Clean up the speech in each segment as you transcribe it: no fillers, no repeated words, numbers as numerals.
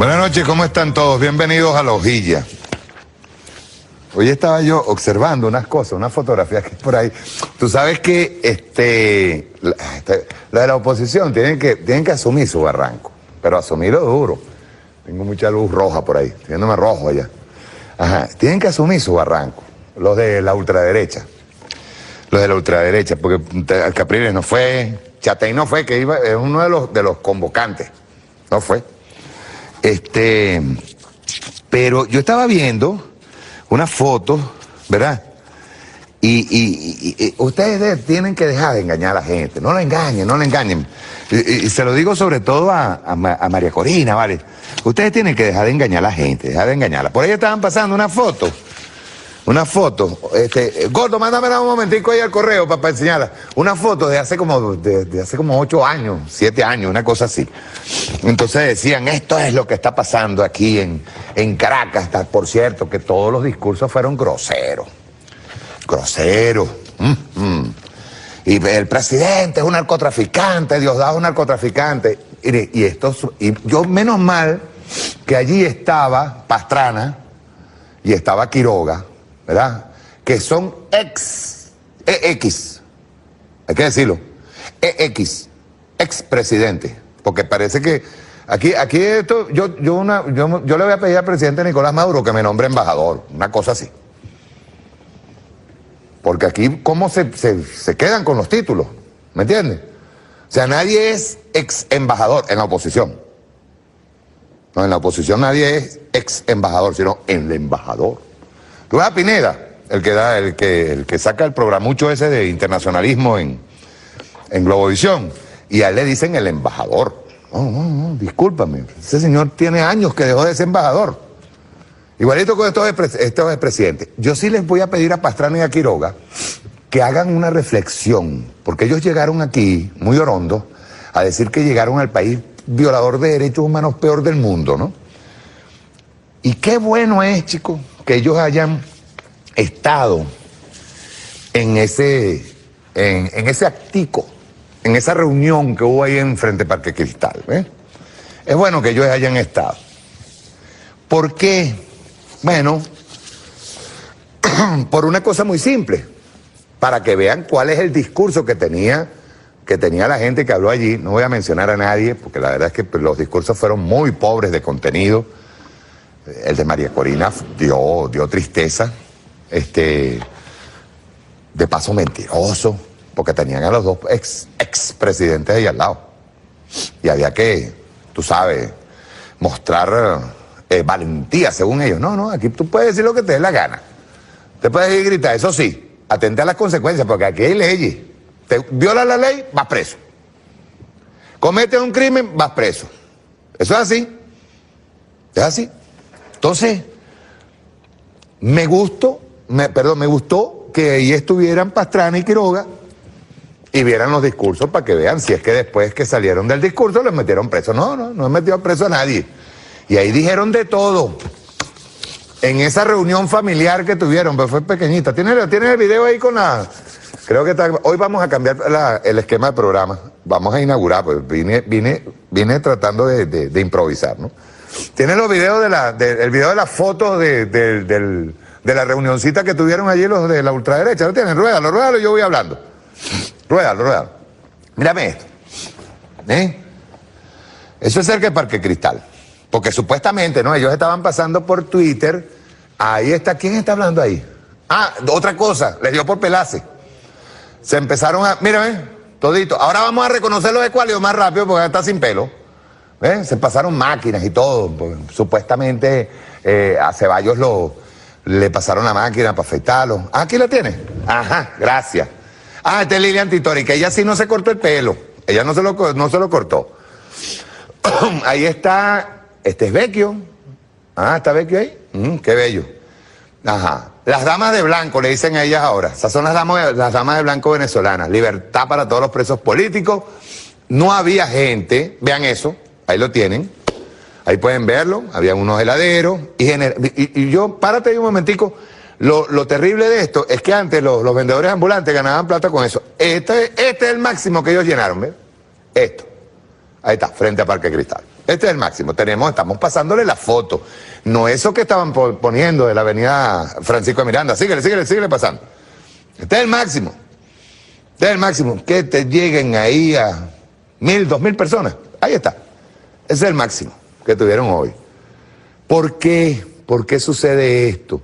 Buenas noches, ¿cómo están todos? Bienvenidos a La Hojilla. Hoy estaba yo observando unas cosas, unas fotografías que hay por ahí. Tú sabes que la de la oposición tienen que asumir su barranco, pero asumirlo duro. Tengo mucha luz roja por ahí, viéndome rojo allá. Ajá, tienen que asumir su barranco, los de la ultraderecha. Los de la ultraderecha, porque Capriles no fue, Chatey no fue, que es uno de los convocantes. No fue. Pero yo estaba viendo unas fotos, ¿verdad? Y ustedes tienen que dejar de engañar a la gente. No la engañen, no la engañen. Y se lo digo sobre todo a María Corina, ¿vale? Ustedes tienen que dejar de engañar a la gente, dejar de engañarla. Por ahí estaban pasando una foto. Gordo, mándamela un momentico ahí al correo para enseñarla. Una foto de hace como 8 años, 7 años, una cosa así. Entonces decían, esto es lo que está pasando aquí en Caracas. Por cierto, que todos los discursos fueron groseros. Groseros. Y el presidente es un narcotraficante, Diosdado es un narcotraficante. Y yo, menos mal que allí estaba Pastrana y estaba Quiroga, ¿verdad? Que son EX, hay que decirlo, expresidente, porque parece que aquí esto, yo le voy a pedir al presidente Nicolás Maduro que me nombre embajador, una cosa así. Porque aquí, ¿cómo se quedan con los títulos? ¿Me entiendes? O sea, nadie es ex embajador en la oposición. No, en la oposición nadie es ex embajador, sino el embajador. Tú ves a Pineda, el que saca el programucho ese de internacionalismo en Globovisión, y a él le dicen el embajador. No, discúlpame, ese señor tiene años que dejó de ser embajador. Igualito con estos expresidentes. Yo sí les voy a pedir a Pastrana y a Quiroga que hagan una reflexión, porque ellos llegaron aquí, muy orondo, a decir que llegaron al país violador de derechos humanos peor del mundo, ¿no? Y qué bueno es, chicos, que ellos hayan estado en ese actico, en esa reunión que hubo ahí en frente Parque Cristal, ¿eh? Es bueno que ellos hayan estado. ¿Por qué? Bueno, por una cosa muy simple, para que vean cuál es el discurso que tenía la gente que habló allí. No voy a mencionar a nadie, porque la verdad es que los discursos fueron muy pobres de contenido. El de María Corina dio tristeza, de paso mentiroso, porque tenían a los dos expresidentes ahí al lado. Y había que, tú sabes, mostrar valentía, según ellos. No, aquí tú puedes decir lo que te dé la gana. Te puedes ir y gritar, eso sí, atente a las consecuencias, porque aquí hay leyes. Te viola la ley, vas preso. Cometes un crimen, vas preso. Eso es así. Es así. Entonces, me gustó que ahí estuvieran Pastrana y Quiroga y vieran los discursos para que vean si es que después que salieron del discurso les metieron preso. No han metido preso a nadie. Y ahí dijeron de todo. En esa reunión familiar que tuvieron, pero fue pequeñita. ¿Tienes el video ahí con la...? Creo que hoy vamos a cambiar el esquema de programa. Vamos a inaugurar, pues vine tratando de improvisar, ¿no? ¿Tienes los videos el video de las fotos de la reunioncita que tuvieron allí los de la ultraderecha? ¿Lo tienen? Ruédalo, yo voy hablando. Ruédalo. Mírame esto. Eso es cerca de Parque Cristal. Porque supuestamente, ¿no? Ellos estaban pasando por Twitter. Ahí está. ¿Quién está hablando ahí? Ah, otra cosa. Les dio por pelarse. Se empezaron a... Mírame, todito. Ahora vamos a reconocer los escuálidos más rápido porque está sin pelo. Se pasaron máquinas y todo. Pues, supuestamente a Ceballos le pasaron la máquina para afeitarlo. Ah, aquí la tiene. Ajá, gracias. Ah, esta es Lilian Titori, que ella sí no se cortó el pelo. Ella no se lo cortó. Ahí está... Este es Vecchio. Ah, ¿está Vecchio ahí? Qué bello. Ajá. Las damas de blanco, le dicen a ellas ahora. Esas son las damas de blanco venezolanas. Libertad para todos los presos políticos. No había gente, vean eso, ahí lo tienen. Ahí pueden verlo, había unos heladeros. Y yo, párate ahí un momentico. Lo terrible de esto es que antes los vendedores ambulantes ganaban plata con eso. Este es el máximo que ellos llenaron, ¿ves? Esto. Ahí está, frente a Parque Cristal. Este es el máximo. Estamos pasándole la foto. No eso que estaban poniendo de la avenida Francisco de Miranda. Síguele pasando. Este es el máximo. Este es el máximo. Que te lleguen ahí a 1.000, 2.000 personas. Ahí está. Ese es el máximo que tuvieron hoy. ¿Por qué? ¿Por qué sucede esto?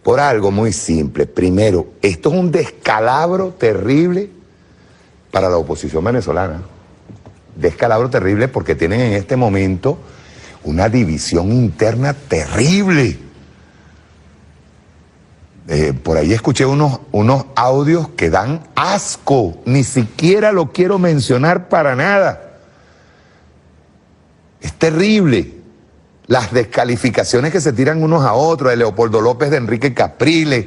Por algo muy simple. Primero, esto es un descalabro terrible para la oposición venezolana. Descalabro terrible porque tienen en este momento una división interna terrible. Por ahí escuché unos audios que dan asco. Ni siquiera lo quiero mencionar para nada. Es terrible. Las descalificaciones que se tiran unos a otros, de Leopoldo López, de Enrique Capriles.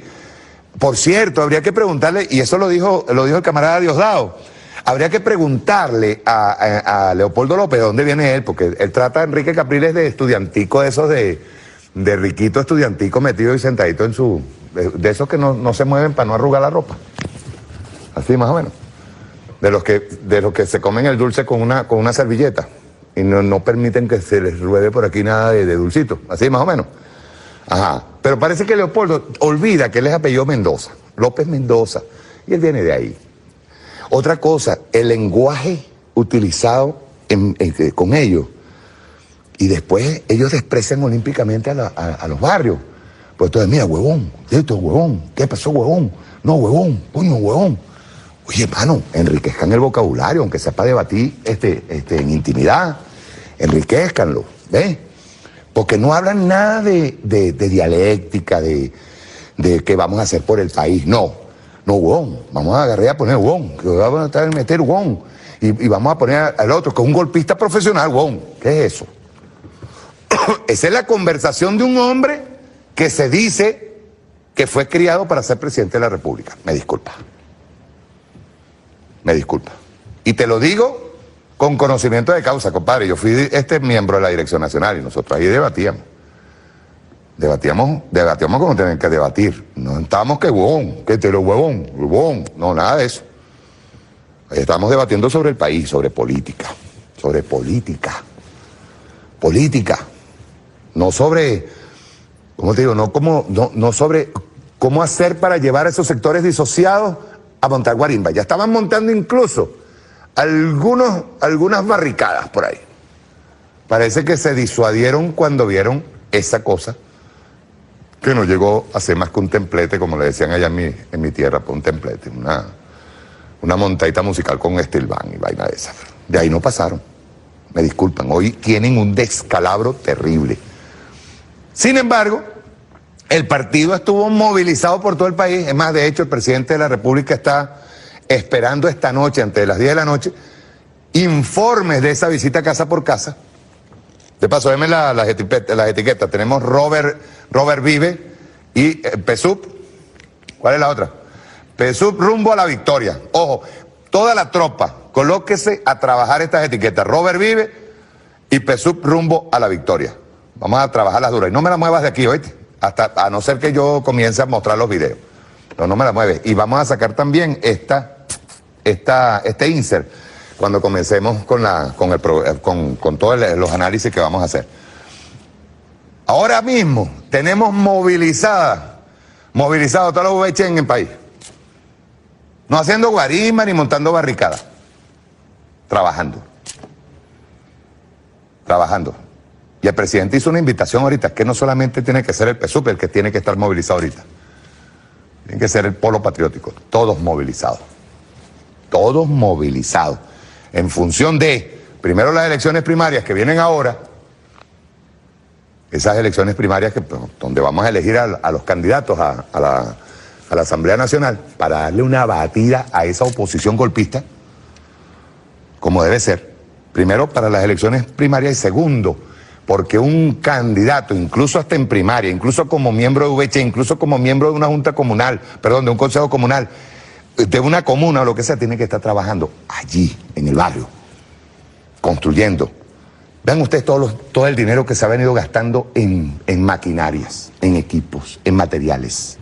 Por cierto, habría que preguntarle, y eso lo dijo el camarada Diosdado, habría que preguntarle a Leopoldo López de dónde viene él, porque él trata a Enrique Capriles de estudiantico, de esos de riquito estudiantico metido y sentadito en su... De esos que no se mueven para no arrugar la ropa. Así más o menos. De los que se comen el dulce con una servilleta. Y no permiten que se les ruede por aquí nada de dulcito, así más o menos. Ajá. Pero parece que Leopoldo olvida que él es apellido Mendoza, López Mendoza, y él viene de ahí. Otra cosa, el lenguaje utilizado con ellos, y después ellos desprecian olímpicamente a los barrios. Pues entonces, mira, huevón, esto, huevón, ¿qué pasó, huevón? No, huevón, coño, huevón. Oye, hermano, enriquezcan el vocabulario, aunque sea para debatir en intimidad. Enriquezcanlo, ¿ves? Porque no hablan nada de dialéctica, de qué vamos a hacer por el país. No, huevón, vamos a agarrar y a poner huevón, que vamos a meter huevón. Y vamos a poner al otro, que es un golpista profesional, huevón. ¿Qué es eso? Esa es la conversación de un hombre que se dice que fue criado para ser presidente de la República. Me disculpa. Y te lo digo con conocimiento de causa, compadre. Yo fui miembro de la Dirección Nacional y nosotros ahí debatíamos. Debatíamos como tienen que debatir. No estábamos que huevón, que te lo huevón. No, nada de eso. Ahí estábamos debatiendo sobre el país, sobre política. Política. No sobre, ¿cómo te digo? No sobre cómo hacer para llevar a esos sectores disociados a montar guarimba. Ya estaban montando incluso algunas barricadas por ahí. Parece que se disuadieron cuando vieron esa cosa que no llegó a ser más que un templete, como le decían allá en mi tierra, pues un templete, una montadita musical con estilbán y vaina de esa. De ahí no pasaron. Me disculpan, hoy tienen un descalabro terrible. Sin embargo, el partido estuvo movilizado por todo el país. Es más, de hecho, el presidente de la República está esperando esta noche, antes de las 10 de la noche, informes de esa visita casa por casa. De paso, denme las etiquetas. Tenemos Robert Vive y PSUV. ¿Cuál es la otra? PSUV rumbo a la victoria. Ojo, toda la tropa, colóquese a trabajar estas etiquetas. Robert Vive y PSUV rumbo a la victoria. Vamos a trabajar las duras. Y no me las muevas de aquí, ¿oíste? Hasta a no ser que yo comience a mostrar los videos. No me la mueves. Y vamos a sacar también este insert cuando comencemos con todos los análisis que vamos a hacer. Ahora mismo tenemos movilizado todos los VH en el país. No haciendo guarima ni montando barricadas. Trabajando. Y el presidente hizo una invitación ahorita, que no solamente tiene que ser el PSUV el que tiene que estar movilizado ahorita. Tiene que ser el polo patriótico, todos movilizados. En función de, primero las elecciones primarias que vienen ahora, esas elecciones primarias donde vamos a elegir a los candidatos a la Asamblea Nacional para darle una batida a esa oposición golpista, como debe ser. Primero, para las elecciones primarias, y segundo, porque un candidato, incluso hasta en primaria, incluso como miembro de VH, incluso como miembro de una junta comunal, perdón, de un consejo comunal, de una comuna o lo que sea, tiene que estar trabajando allí, en el barrio, construyendo. Vean ustedes todo el dinero que se ha venido gastando en maquinarias, en equipos, en materiales.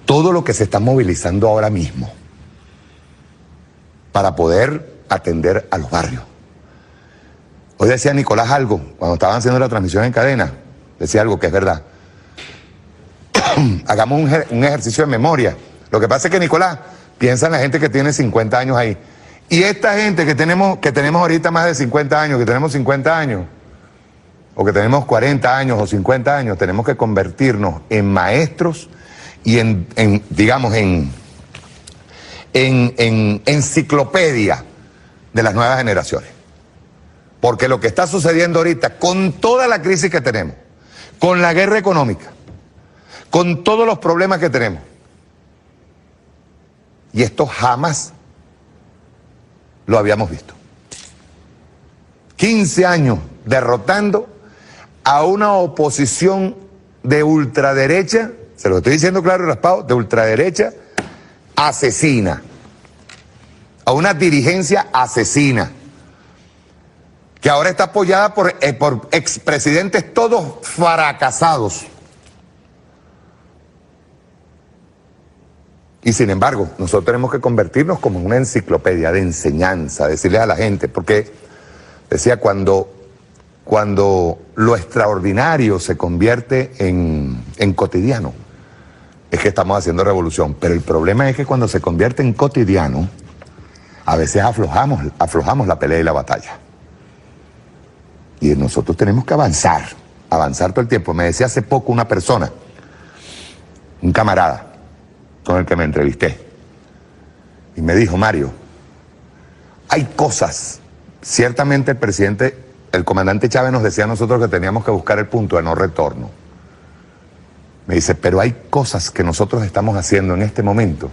Todo lo que se está movilizando ahora mismo para poder atender a los barrios. Hoy decía Nicolás algo, cuando estaban haciendo la transmisión en cadena, decía algo que es verdad. Hagamos un ejercicio de memoria. Lo que pasa es que Nicolás piensa en la gente que tiene 50 años ahí. Y esta gente que tenemos ahorita más de 50 años, que tenemos 50 años, o que tenemos 40 años o 50 años, tenemos que convertirnos en maestros y digamos, en enciclopedia de las nuevas generaciones. Porque lo que está sucediendo ahorita, con toda la crisis que tenemos, con la guerra económica, con todos los problemas que tenemos, y esto jamás lo habíamos visto. 15 años derrotando a una oposición de ultraderecha, se lo estoy diciendo claro y raspado, de ultraderecha asesina, a una dirigencia asesina, que ahora está apoyada por expresidentes todos fracasados. Y sin embargo, nosotros tenemos que convertirnos como en una enciclopedia de enseñanza, decirles a la gente, porque decía, cuando lo extraordinario se convierte en cotidiano, es que estamos haciendo revolución. Pero el problema es que cuando se convierte en cotidiano, a veces aflojamos la pelea y la batalla. Y nosotros tenemos que avanzar todo el tiempo. Me decía hace poco una persona, un camarada con el que me entrevisté, y me dijo: Mario, hay cosas, ciertamente el comandante Chávez nos decía a nosotros que teníamos que buscar el punto de no retorno. Me dice, pero hay cosas que nosotros estamos haciendo en este momento,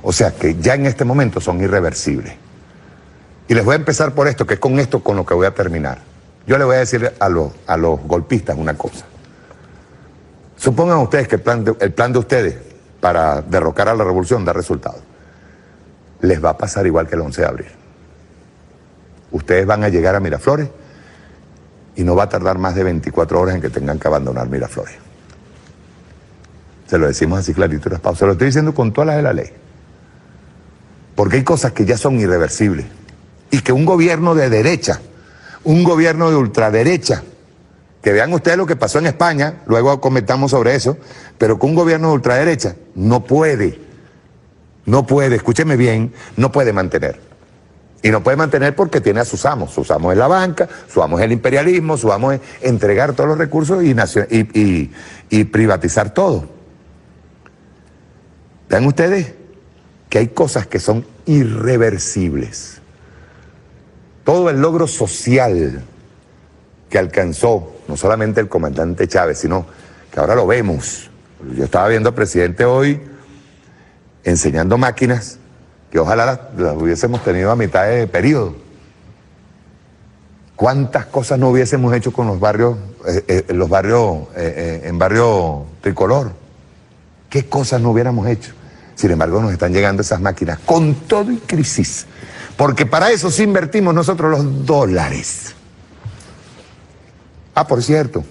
o sea, que ya en este momento son irreversibles. Y les voy a empezar por esto, que es con esto con lo que voy a terminar. Yo le voy a decir a los golpistas una cosa. Supongan ustedes que el plan de ustedes para derrocar a la revolución da resultado. Les va a pasar igual que el 11 de abril. Ustedes van a llegar a Miraflores y no va a tardar más de 24 horas en que tengan que abandonar Miraflores. Se lo decimos así clarito y raspado. Se lo estoy diciendo con todas las de la ley. Porque hay cosas que ya son irreversibles. Y que un gobierno de derecha, un gobierno de ultraderecha, que vean ustedes lo que pasó en España, luego comentamos sobre eso, pero que un gobierno de ultraderecha no puede, escúcheme bien, no puede mantener. Y no puede mantener porque tiene a sus amos. Sus amos es la banca, su amo es el imperialismo, su amo es entregar todos los recursos y privatizar todo. Vean ustedes que hay cosas que son irreversibles. Todo el logro social que alcanzó no solamente el comandante Chávez, sino que ahora lo vemos. Yo estaba viendo al presidente hoy enseñando máquinas que ojalá las hubiésemos tenido a mitad de periodo. ¿Cuántas cosas no hubiésemos hecho con los barrios, en barrio Tricolor? ¿Qué cosas no hubiéramos hecho? Sin embargo, nos están llegando esas máquinas con todo y crisis. Porque para eso sí invertimos nosotros los dólares. Ah, por cierto,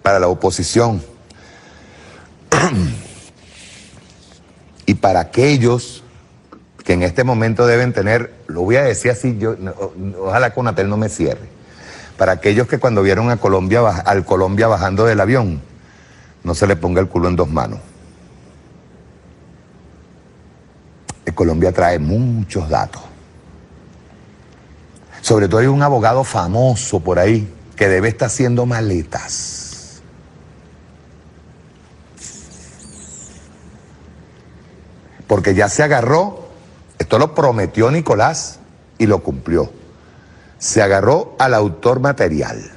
para la oposición y para aquellos que en este momento deben tener, lo voy a decir así, ojalá Conatel no me cierre, para aquellos que cuando vieron al Colombia bajando del avión, no se le ponga el culo en dos manos. Colombia trae muchos datos. Sobre todo hay un abogado famoso por ahí que debe estar haciendo maletas. Porque ya se agarró, esto lo prometió Nicolás y lo cumplió. Se agarró al autor material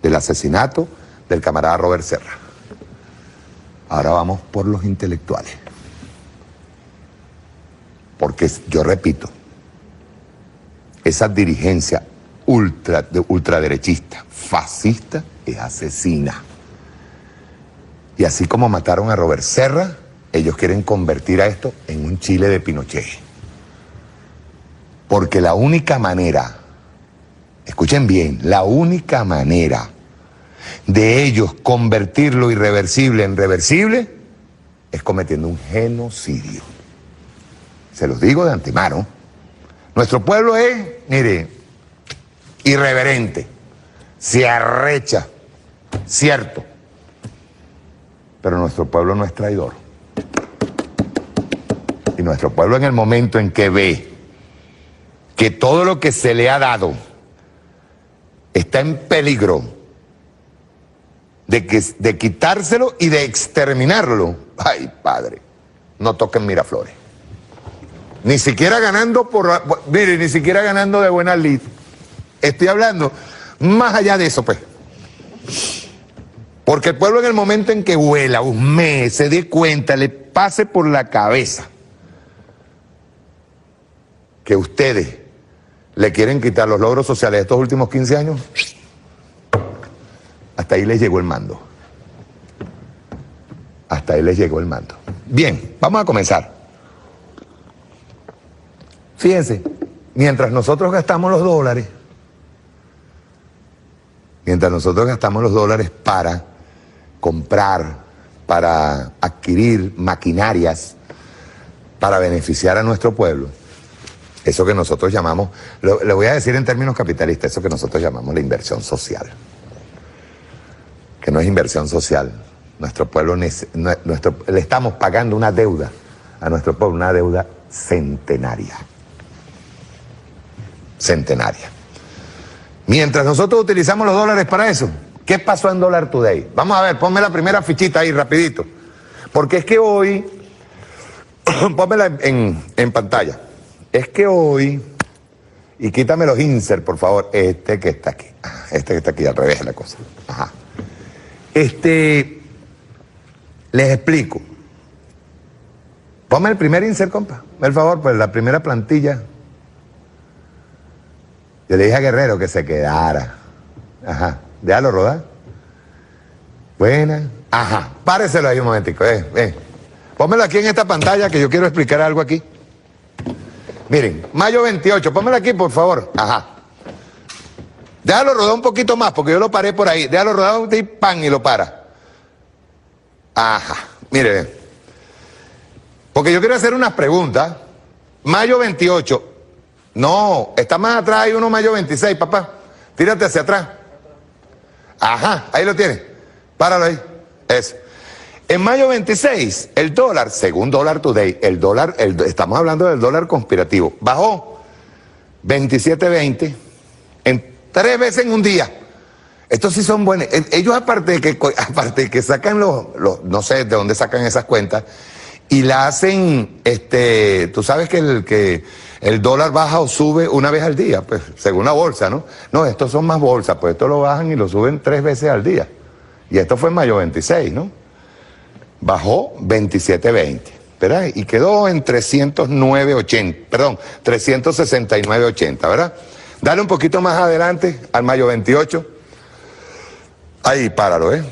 del asesinato del camarada Robert Serra. Ahora vamos por los intelectuales. Porque yo repito, esa dirigencia ultraderechista, fascista, es asesina. Y así como mataron a Robert Serra, ellos quieren convertir a esto en un Chile de Pinochet. Porque la única manera, escuchen bien, la única manera de ellos convertir lo irreversible en reversible es cometiendo un genocidio. Se los digo de antemano. Nuestro pueblo es, mire, irreverente, se arrecha, cierto, pero nuestro pueblo no es traidor. Y nuestro pueblo, en el momento en que ve que todo lo que se le ha dado está en peligro de quitárselo y de exterminarlo, ay, padre, no toquen Miraflores. Ni siquiera ganando mire, ni siquiera ganando de buena lid. Estoy hablando más allá de eso, pues. Porque el pueblo, en el momento en que huela, husmee, se dé cuenta, le pase por la cabeza que ustedes le quieren quitar los logros sociales de estos últimos 15 años, hasta ahí les llegó el mando. Hasta ahí les llegó el mando. Bien, vamos a comenzar. Fíjense, mientras nosotros gastamos los dólares, para comprar, para adquirir maquinarias, para beneficiar a nuestro pueblo, eso que nosotros llamamos, lo voy a decir en términos capitalistas, eso que nosotros llamamos la inversión social. Que no es inversión social. Nuestro pueblo, le estamos pagando una deuda a nuestro pueblo, una deuda centenaria. Centenaria. Mientras nosotros utilizamos los dólares para eso, ¿qué pasó en Dollar Today? Vamos a ver, ponme la primera fichita ahí rapidito. Porque es que hoy, pónmela en pantalla. Es que hoy, y quítame los insert, por favor, este que está aquí. Este que está aquí, al revés de la cosa. Ajá. Les explico. Ponme el primer insert, compa. Por favor, pues la primera plantilla. Yo le dije a Guerrero que se quedara. Ajá. Déjalo rodar. Buena. Ajá. Páreselo ahí un momentico. Pónmelo aquí en esta pantalla que yo quiero explicar algo aquí. Miren, mayo 28. Pónmelo aquí, por favor. Ajá. Déjalo rodar un poquito más, porque yo lo paré por ahí. Déjalo rodar y pan, y lo para. Ajá. Mire. Porque yo quiero hacer unas preguntas. Mayo 28. No, está más atrás, hay uno mayo 26, papá. Tírate hacia atrás. Ajá, ahí lo tienes. Páralo ahí. Eso. En mayo 26, el dólar, según Dollar Today, estamos hablando del dólar conspirativo, bajó 27.20 en 3 veces en un día. Estos sí son buenos. Ellos aparte de que sacan no sé de dónde sacan esas cuentas, y la hacen, tú sabes que el dólar baja o sube una vez al día, pues según la bolsa, ¿no? No, estos son más bolsas, pues estos lo bajan y lo suben 3 veces al día. Y esto fue en mayo 26, ¿no? Bajó 27.20, ¿verdad? Y quedó en 369.80, ¿verdad? Dale un poquito más adelante al mayo 28. Ahí, páralo, ¿eh?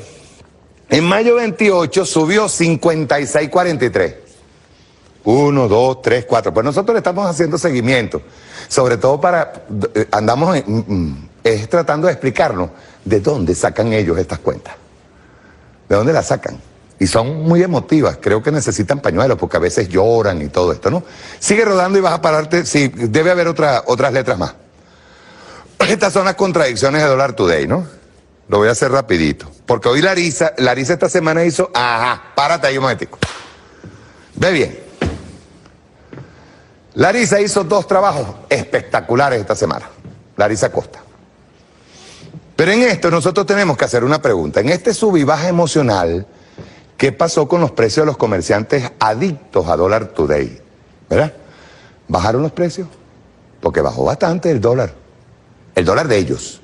En mayo 28 subió 56.43. 1, 2, 3, 4. Pues nosotros le estamos haciendo seguimiento. Sobre todo andamos tratando de explicarnos de dónde sacan ellos estas cuentas. ¿De dónde las sacan? Y son muy emotivas. Creo que necesitan pañuelos porque a veces lloran y todo esto, ¿no? Sigue rodando y vas a pararte. Sí, debe haber otras letras más. Estas son las contradicciones de Dollar Today, ¿no? Lo voy a hacer rapidito. Porque hoy Larisa esta semana hizo... Ajá, párate ahí un momentico. Ve bien. Larisa hizo 2 trabajos espectaculares esta semana. Larisa Costa. Pero en esto nosotros tenemos que hacer una pregunta. En este sub y baja emocional, ¿qué pasó con los precios de los comerciantes adictos a Dollar Today? ¿Verdad? ¿Bajaron los precios? Porque bajó bastante el dólar. El dólar de ellos.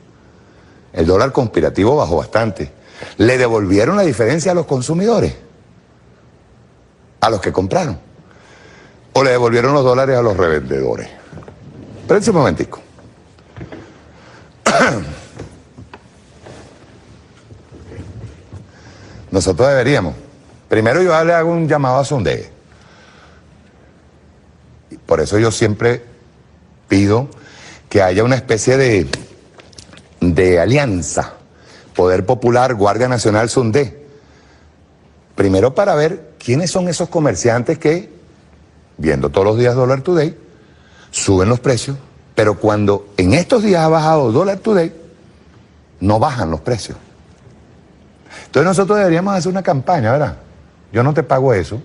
El dólar conspirativo bajó bastante. Le devolvieron la diferencia a los consumidores, a los que compraron, o le devolvieron los dólares a los revendedores. Espérense un momentico. Nosotros deberíamos, primero yo le hago un llamado a sondeo. Por eso yo siempre pido que haya una especie de alianza, Poder Popular, Guardia Nacional, Sondé. Primero para ver quiénes son esos comerciantes que, viendo todos los días Dollar Today, suben los precios Pero cuando en estos días ha bajado Dollar Today, no bajan los precios. Entonces nosotros deberíamos hacer una campaña, ¿verdad? Yo no te pago eso.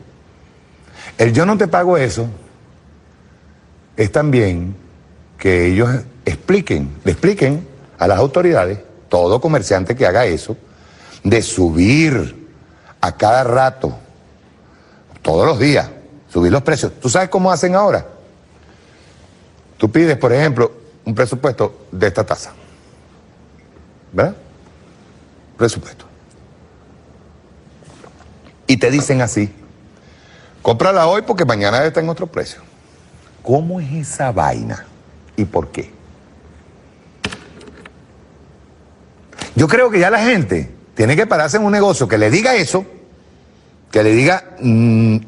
El yo no te pago eso es también que ellos le expliquen a las autoridades, todo comerciante que haga eso, de subir a cada rato, todos los días, subir los precios. ¿Tú sabes cómo hacen ahora? Tú pides, por ejemplo, un presupuesto de esta tasa, ¿verdad? Presupuesto. Y te dicen así, cómprala hoy porque mañana está en otro precio. ¿Cómo es esa vaina? ¿Y por qué? Yo creo que ya la gente tiene que pararse en un negocio que le diga eso, que le diga,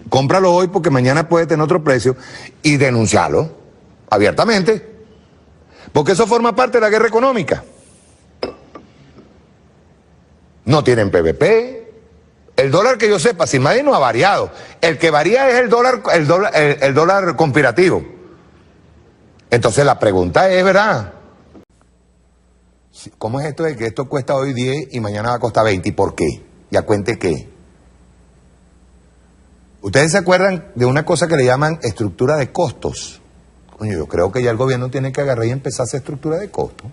cómpralo hoy porque mañana puede tener otro precio, y denunciarlo abiertamente. Porque eso forma parte de la guerra económica. No tienen PVP. El dólar, que yo sepa, sin nadie, no ha variado. El que varía es el dólar conspirativo. Entonces la pregunta es, ¿verdad? ¿Cómo es esto de que esto cuesta hoy 10 y mañana va a costar 20? ¿Y por qué? ¿Y a cuente qué? ¿Ustedes se acuerdan de una cosa que le llaman estructura de costos? Coño, yo creo que ya el gobierno tiene que agarrar y empezar a hacer estructura de costos.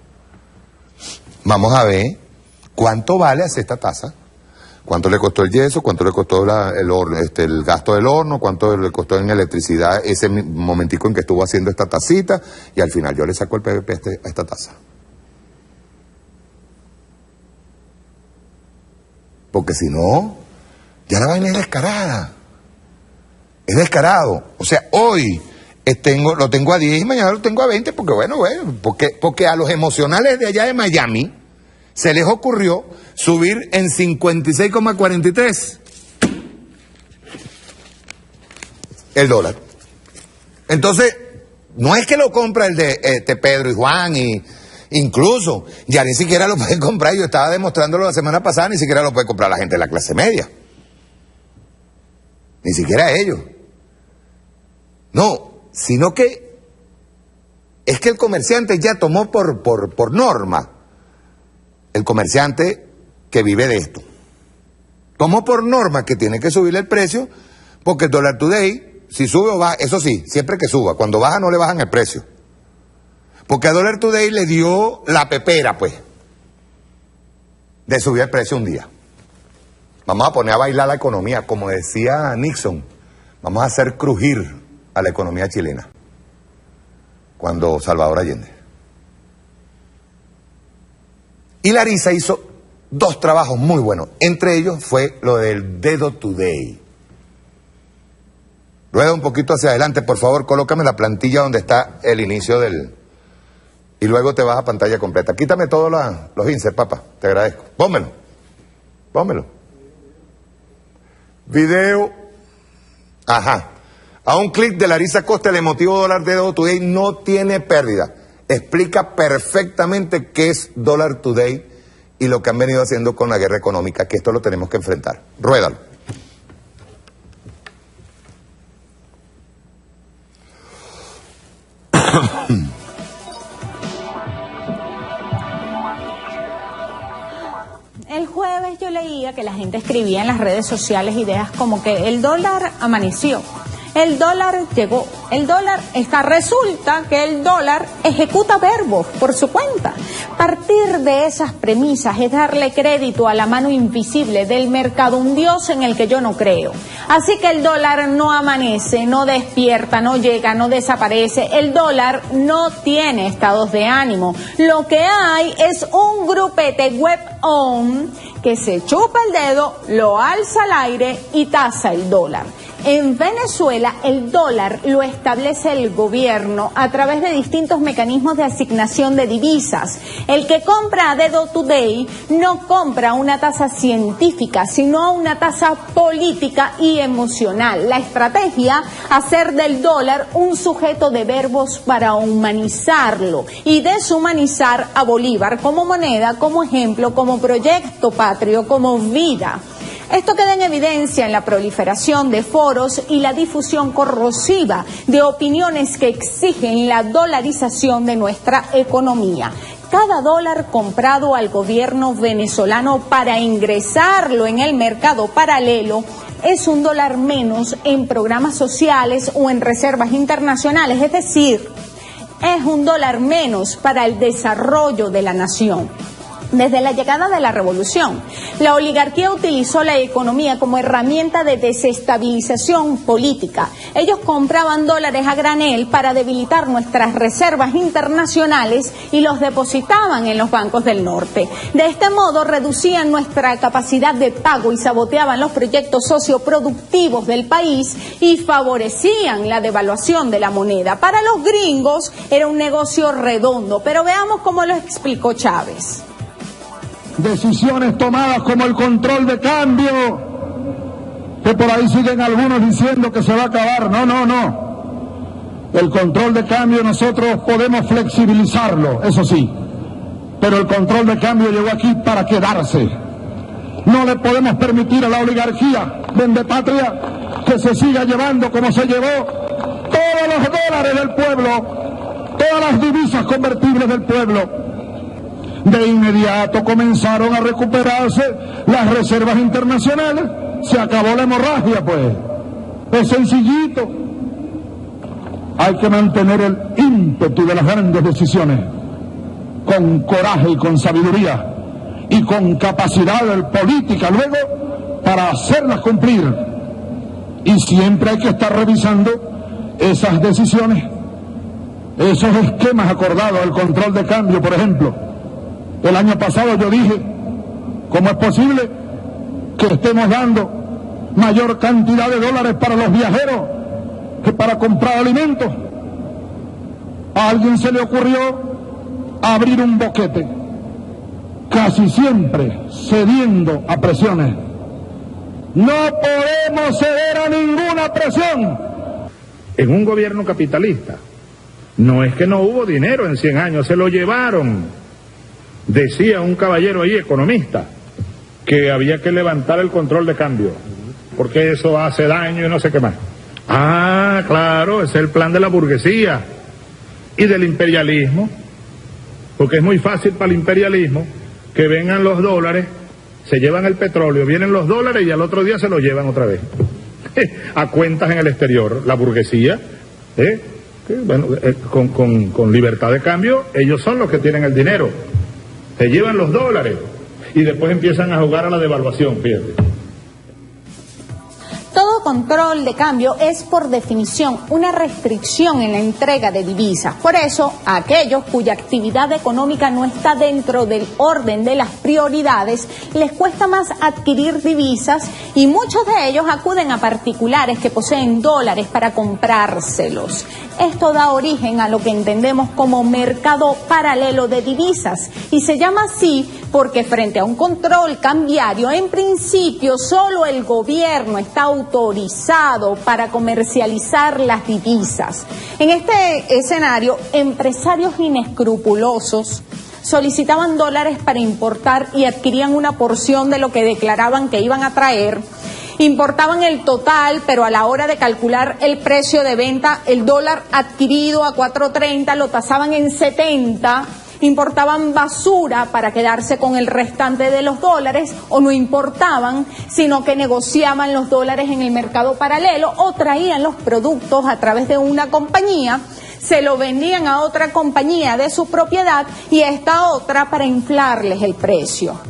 Vamos a ver cuánto vale hacer esta tasa. ¿Cuánto le costó el yeso? ¿Cuánto le costó el gasto del horno? ¿Cuánto le costó en electricidad ese momentico en que estuvo haciendo esta tacita? Y al final yo le saco el PVP a esta tasa. Porque si no, ya la vaina es descarada. Es descarado. O sea, hoy lo tengo a 10 y mañana lo tengo a 20 porque porque a los emocionales de allá de Miami se les ocurrió subir en 56,43 el dólar. Entonces, no es que lo compra el de Pedro y Juan, y incluso ya ni siquiera lo pueden comprar. Yo estaba demostrándolo la semana pasada, ni siquiera lo puede comprar la gente de la clase media. Ni siquiera ellos. No, sino que es que el comerciante ya tomó por norma, el comerciante que vive de esto, tomó por norma que tiene que subirle el precio, porque el Dollar Today, si sube o baja, eso sí, siempre que suba, cuando baja no le bajan el precio. Porque a Dollar Today le dio la pepera, pues, de subir el precio un día. Vamos a poner a bailar la economía, como decía Nixon, vamos a hacer crujir a la economía chilena, cuando Salvador Allende. Y Larisa hizo 2 trabajos muy buenos, entre ellos fue lo del Dedo Today. Rueda un poquito hacia adelante, por favor, colócame la plantilla donde está el inicio del... Y luego te vas a pantalla completa. Quítame todos los inserts, papá, te agradezco. Pónmelo. Video. Ajá. A un clic de Larisa Costa, el emotivo Dollar Dedo Today no tiene pérdida. Explica perfectamente qué es Dollar Today y lo que han venido haciendo con la guerra económica, que esto lo tenemos que enfrentar. Ruédalo. El jueves yo leía que la gente escribía en las redes sociales ideas como que el dólar amaneció, el dólar llegó, el dólar está. Resulta que el dólar ejecuta verbos por su cuenta. Partir de esas premisas es darle crédito a la mano invisible del mercado, un dios en el que yo no creo. Así que el dólar no amanece, no despierta, no llega, no desaparece. El dólar no tiene estados de ánimo. Lo que hay es un grupete web-on que se chupa el dedo, lo alza al aire y tasa el dólar. En Venezuela, el dólar lo establece el gobierno a través de distintos mecanismos de asignación de divisas. El que compra a Dedo Today no compra una tasa científica, sino una tasa política y emocional. La estrategia, hacer del dólar un sujeto de verbos para humanizarlo y deshumanizar a Bolívar como moneda, como ejemplo, como proyecto patrio, como vida. Esto queda en evidencia en la proliferación de foros y la difusión corrosiva de opiniones que exigen la dolarización de nuestra economía. Cada dólar comprado al gobierno venezolano para ingresarlo en el mercado paralelo es un dólar menos en programas sociales o en reservas internacionales, es decir, es un dólar menos para el desarrollo de la nación. Desde la llegada de la revolución, la oligarquía utilizó la economía como herramienta de desestabilización política. Ellos compraban dólares a granel para debilitar nuestras reservas internacionales y los depositaban en los bancos del norte. De este modo reducían nuestra capacidad de pago y saboteaban los proyectos socioproductivos del país y favorecían la devaluación de la moneda. Para los gringos era un negocio redondo, pero veamos cómo lo explicó Chávez. Decisiones tomadas como el control de cambio, que por ahí siguen algunos diciendo que se va a acabar. No. El control de cambio nosotros podemos flexibilizarlo, eso sí, pero el control de cambio llegó aquí para quedarse. No le podemos permitir a la oligarquía vendepatria que se siga llevando como se llevó todos los dólares del pueblo, todas las divisas convertibles del pueblo. De inmediato comenzaron a recuperarse las reservas internacionales. Se acabó la hemorragia, pues. Es sencillito. Hay que mantener el ímpetu de las grandes decisiones con coraje y con sabiduría y con capacidad política luego para hacerlas cumplir. Y siempre hay que estar revisando esas decisiones, esos esquemas acordados, el control de cambio, por ejemplo. El año pasado yo dije, ¿cómo es posible que estemos dando mayor cantidad de dólares para los viajeros que para comprar alimentos? A alguien se le ocurrió abrir un boquete, casi siempre cediendo a presiones. No podemos ceder a ninguna presión. En un gobierno capitalista, no es que no hubo dinero en 100 años, se lo llevaron. Decía un caballero ahí, economista, que había que levantar el control de cambio, porque eso hace daño y no sé qué más. Ah, claro, ese es el plan de la burguesía y del imperialismo, porque es muy fácil para el imperialismo que vengan los dólares, se llevan el petróleo, vienen los dólares y al otro día se los llevan otra vez a cuentas en el exterior. La burguesía, bueno, con libertad de cambio, ellos son los que tienen el dinero. Se llevan los dólares y después empiezan a jugar a la devaluación, fíjate. Todo control de cambio es por definición una restricción en la entrega de divisas. Por eso, a aquellos cuya actividad económica no está dentro del orden de las prioridades, les cuesta más adquirir divisas y muchos de ellos acuden a particulares que poseen dólares para comprárselos. Esto da origen a lo que entendemos como mercado paralelo de divisas y se llama así porque frente a un control cambiario, en principio solo el gobierno está autorizado para comercializar las divisas. En este escenario, empresarios inescrupulosos solicitaban dólares para importar y adquirían una porción de lo que declaraban que iban a traer. Importaban el total, pero a la hora de calcular el precio de venta, el dólar adquirido a 4.30 lo tasaban en 70. Importaban basura para quedarse con el restante de los dólares, o no importaban, sino que negociaban los dólares en el mercado paralelo o traían los productos a través de una compañía, se lo vendían a otra compañía de su propiedad y a esta otra para inflarles el precio.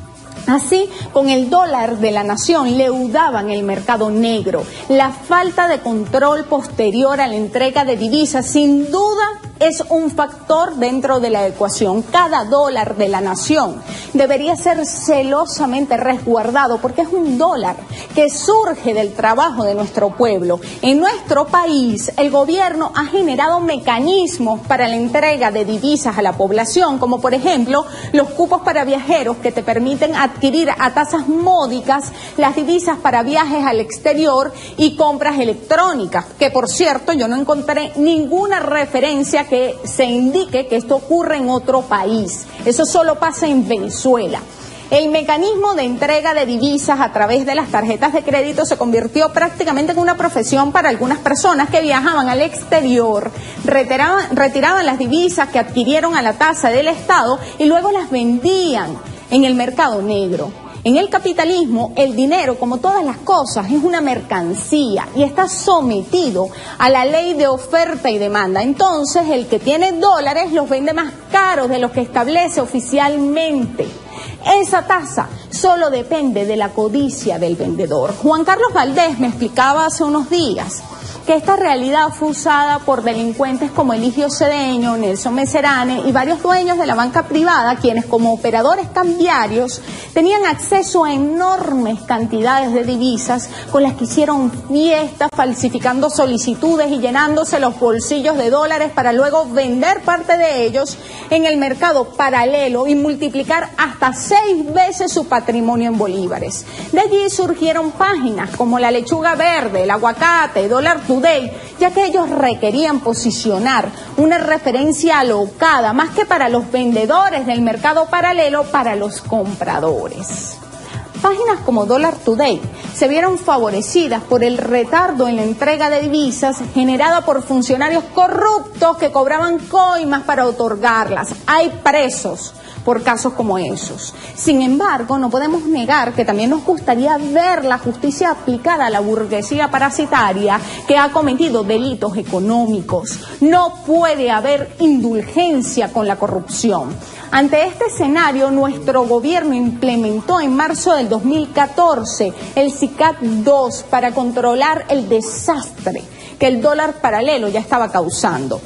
Así, con el dólar de la nación leudaban el mercado negro. La falta de control posterior a la entrega de divisas, sin duda, es un factor dentro de la ecuación. Cada dólar de la nación debería ser celosamente resguardado porque es un dólar que surge del trabajo de nuestro pueblo. En nuestro país, el gobierno ha generado mecanismos para la entrega de divisas a la población, como por ejemplo los cupos para viajeros que te permiten adquirir a tasas módicas las divisas para viajes al exterior y compras electrónicas, que por cierto yo no encontré ninguna referencia que se indique que esto ocurre en otro país. Eso solo pasa en Venezuela. El mecanismo de entrega de divisas a través de las tarjetas de crédito se convirtió prácticamente en una profesión para algunas personas que viajaban al exterior, retiraban las divisas que adquirieron a la tasa del Estado y luego las vendían en el mercado negro. En el capitalismo, el dinero, como todas las cosas, es una mercancía y está sometido a la ley de oferta y demanda. Entonces, el que tiene dólares los vende más caros de los que establece oficialmente. Esa tasa solo depende de la codicia del vendedor. Juan Carlos Valdés me explicaba hace unos días que esta realidad fue usada por delincuentes como Eligio Cedeño, Nelson Meserane y varios dueños de la banca privada, quienes como operadores cambiarios tenían acceso a enormes cantidades de divisas con las que hicieron fiestas, falsificando solicitudes y llenándose los bolsillos de dólares para luego vender parte de ellos en el mercado paralelo y multiplicar hasta 6 veces su patrimonio en bolívares. De allí surgieron páginas como La Lechuga Verde, El Aguacate, Dólar Today, ya que ellos requerían posicionar una referencia alocada, más que para los vendedores del mercado paralelo, para los compradores. Páginas como Dólar Today se vieron favorecidas por el retardo en la entrega de divisas generada por funcionarios corruptos que cobraban coimas para otorgarlas. Hay presos por casos como esos. Sin embargo, no podemos negar que también nos gustaría ver la justicia aplicada a la burguesía parasitaria que ha cometido delitos económicos. No puede haber indulgencia con la corrupción. Ante este escenario, nuestro gobierno implementó en marzo del 2014 el SICAD II para controlar el desastre que el dólar paralelo ya estaba causando.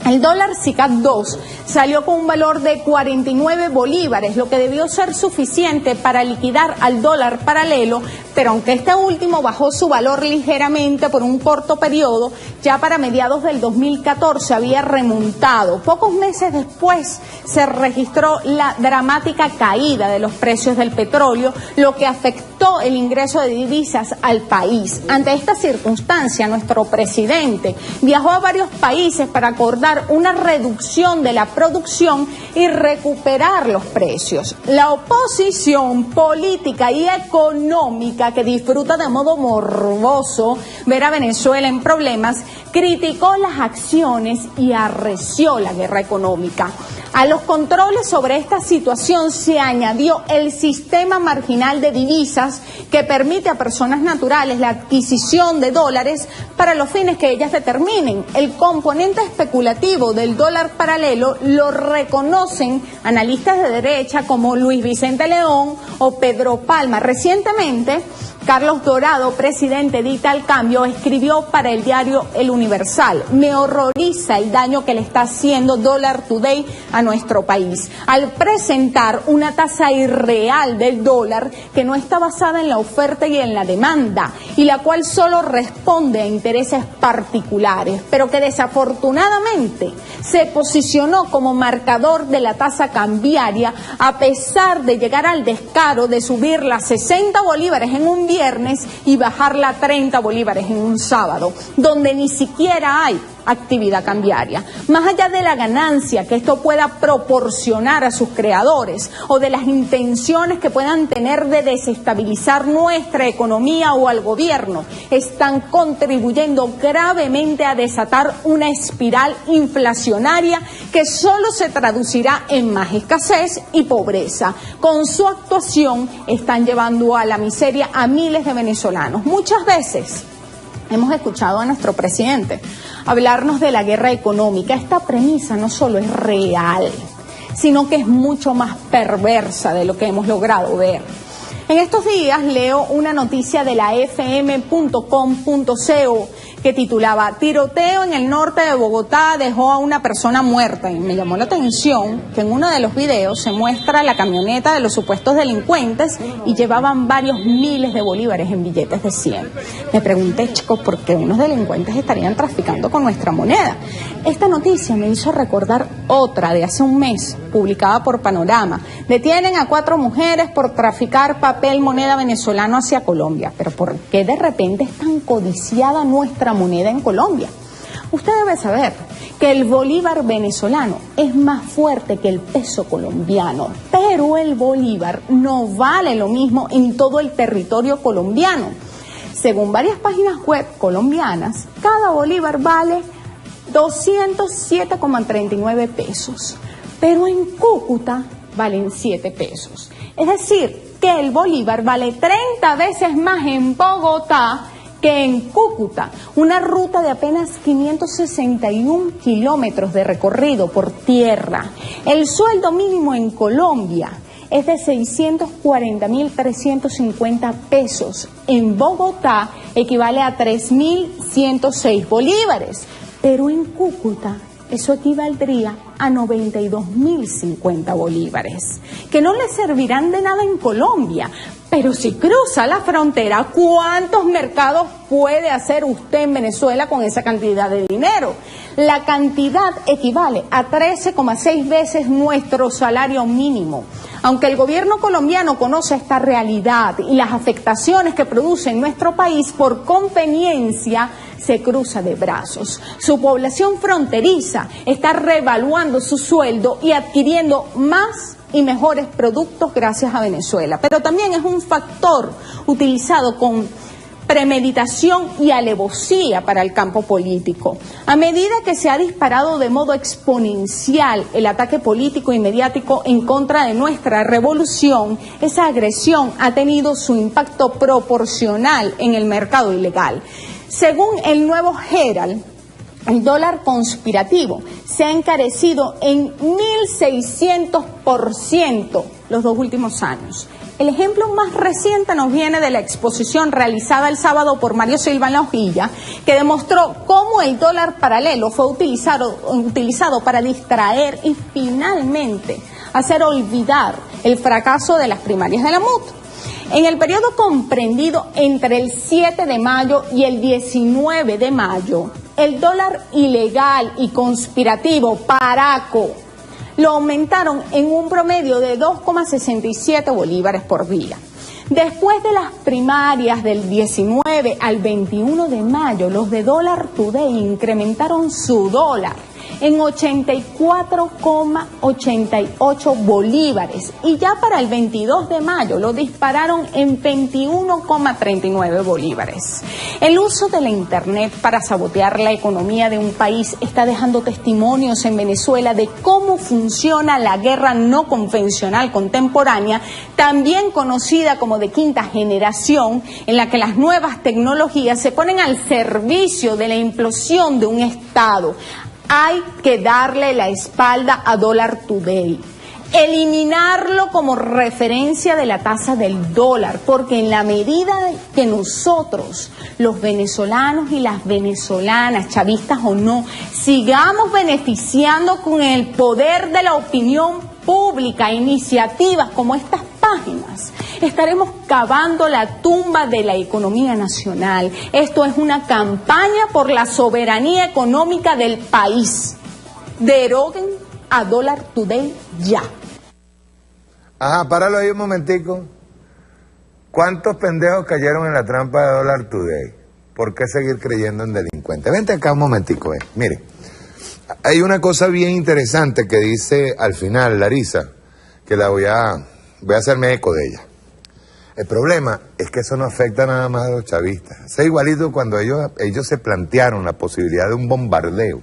El dólar SICAD II salió con un valor de 49 bolívares, lo que debió ser suficiente para liquidar al dólar paralelo, pero aunque este último bajó su valor ligeramente por un corto periodo, ya para mediados del 2014 había remontado. Pocos meses después se registró la dramática caída de los precios del petróleo, lo que afectó el ingreso de divisas al país. Ante esta circunstancia, nuestro presidente viajó a varios países para acordar una reducción de la producción y recuperar los precios. La oposición política y económica, que disfruta de modo morboso ver a Venezuela en problemas, criticó las acciones y arreció la guerra económica. A los controles sobre esta situación se añadió el sistema marginal de divisas que permite a personas naturales la adquisición de dólares para los fines que ellas determinen. El componente especulativo del dólar paralelo lo reconocen analistas de derecha como Luis Vicente León o Pedro Palma. Recientemente, Carlos Dorado, presidente de Italcambio, escribió para el diario El Universal: me horroriza el daño que le está haciendo Dólar Today a nuestro país al presentar una tasa irreal del dólar que no está basada en la oferta y en la demanda y la cual solo responde a intereses particulares, pero que desafortunadamente se posicionó como marcador de la tasa cambiaria a pesar de llegar al descaro de subirla a 60 bolívares en un viernes y bajarla a 30 bolívares en un sábado, donde ni siquiera hay actividad cambiaria. Más allá de la ganancia que esto pueda proporcionar a sus creadores o de las intenciones que puedan tener de desestabilizar nuestra economía o al gobierno, están contribuyendo gravemente a desatar una espiral inflacionaria que solo se traducirá en más escasez y pobreza. Con su actuación están llevando a la miseria a miles de venezolanos. Muchas veces hemos escuchado a nuestro presidente hablarnos de la guerra económica. Esta premisa no solo es real, sino que es mucho más perversa de lo que hemos logrado ver. En estos días leo una noticia de la fm.com.co que titulaba: tiroteo en el norte de Bogotá dejó a una persona muerta. Y me llamó la atención que en uno de los videos se muestra la camioneta de los supuestos delincuentes y llevaban varios miles de bolívares en billetes de 100. Me pregunté, chicos, ¿por qué unos delincuentes estarían traficando con nuestra moneda? Esta noticia me hizo recordar otra de hace un mes, publicada por Panorama. Detienen a 4 mujeres por traficar papel moneda venezolano hacia Colombia. Pero ¿por qué de repente es tan codiciada nuestra moneda en Colombia? Usted debe saber que el bolívar venezolano es más fuerte que el peso colombiano, pero el bolívar no vale lo mismo en todo el territorio colombiano. Según varias páginas web colombianas, cada bolívar vale 207,39 pesos, pero en Cúcuta valen 7 pesos. Es decir, que el bolívar vale 30 veces más en Bogotá que en Cúcuta, una ruta de apenas 561 kilómetros de recorrido por tierra. El sueldo mínimo en Colombia es de 640.350 pesos. En Bogotá equivale a 3.106 bolívares, pero en Cúcuta eso equivaldría a 92.050 bolívares, que no le servirán de nada en Colombia. Pero si cruza la frontera, ¿cuántos mercados puede hacer usted en Venezuela con esa cantidad de dinero? La cantidad equivale a 13,6 veces nuestro salario mínimo. Aunque el gobierno colombiano conoce esta realidad y las afectaciones que produce en nuestro país, por conveniencia se cruza de brazos. Su población fronteriza está revaluando su sueldo y adquiriendo más y mejores productos gracias a Venezuela. Pero también es un factor utilizado con premeditación y alevosía para el campo político. A medida que se ha disparado de modo exponencial el ataque político y mediático en contra de nuestra revolución, esa agresión ha tenido su impacto proporcional en el mercado ilegal. Según el nuevo Herald, el dólar conspirativo se ha encarecido en 1.600% los 2 últimos años. El ejemplo más reciente nos viene de la exposición realizada el sábado por Mario Silva en La Hojilla, que demostró cómo el dólar paralelo fue utilizado para distraer y finalmente hacer olvidar el fracaso de las primarias de la MUT. En el periodo comprendido entre el 7 de mayo y el 19 de mayo, el dólar ilegal y conspirativo Paraco lo aumentaron en un promedio de 2,67 bolívares por día. Después de las primarias del 19 al 21 de mayo, los de Dollar Today incrementaron su dólar en 84,88 bolívares y ya para el 22 de mayo lo dispararon en 21,39 bolívares. El uso de la Internet para sabotear la economía de un país está dejando testimonios en Venezuela de cómo funciona la guerra no convencional contemporánea, también conocida como de quinta generación, en la que las nuevas tecnologías se ponen al servicio de la implosión de un Estado. Hay que darle la espalda a Dollar Today, eliminarlo como referencia de la tasa del dólar, porque en la medida que nosotros, los venezolanos y las venezolanas, chavistas o no, sigamos beneficiando con el poder de la opinión pública iniciativas como estas páginas, estaremos cavando la tumba de la economía nacional. Esto es una campaña por la soberanía económica del país. Deroguen a Dollar Today ya. Ajá, páralo ahí un momentico. ¿Cuántos pendejos cayeron en la trampa de Dollar Today? ¿Por qué seguir creyendo en delincuentes? Vente acá un momentico, Mire, hay una cosa bien interesante que dice al final Larisa, que la voy a hacerme eco de ella. El problema es que eso no afecta nada más a los chavistas. Es igualito cuando ellos se plantearon la posibilidad de un bombardeo.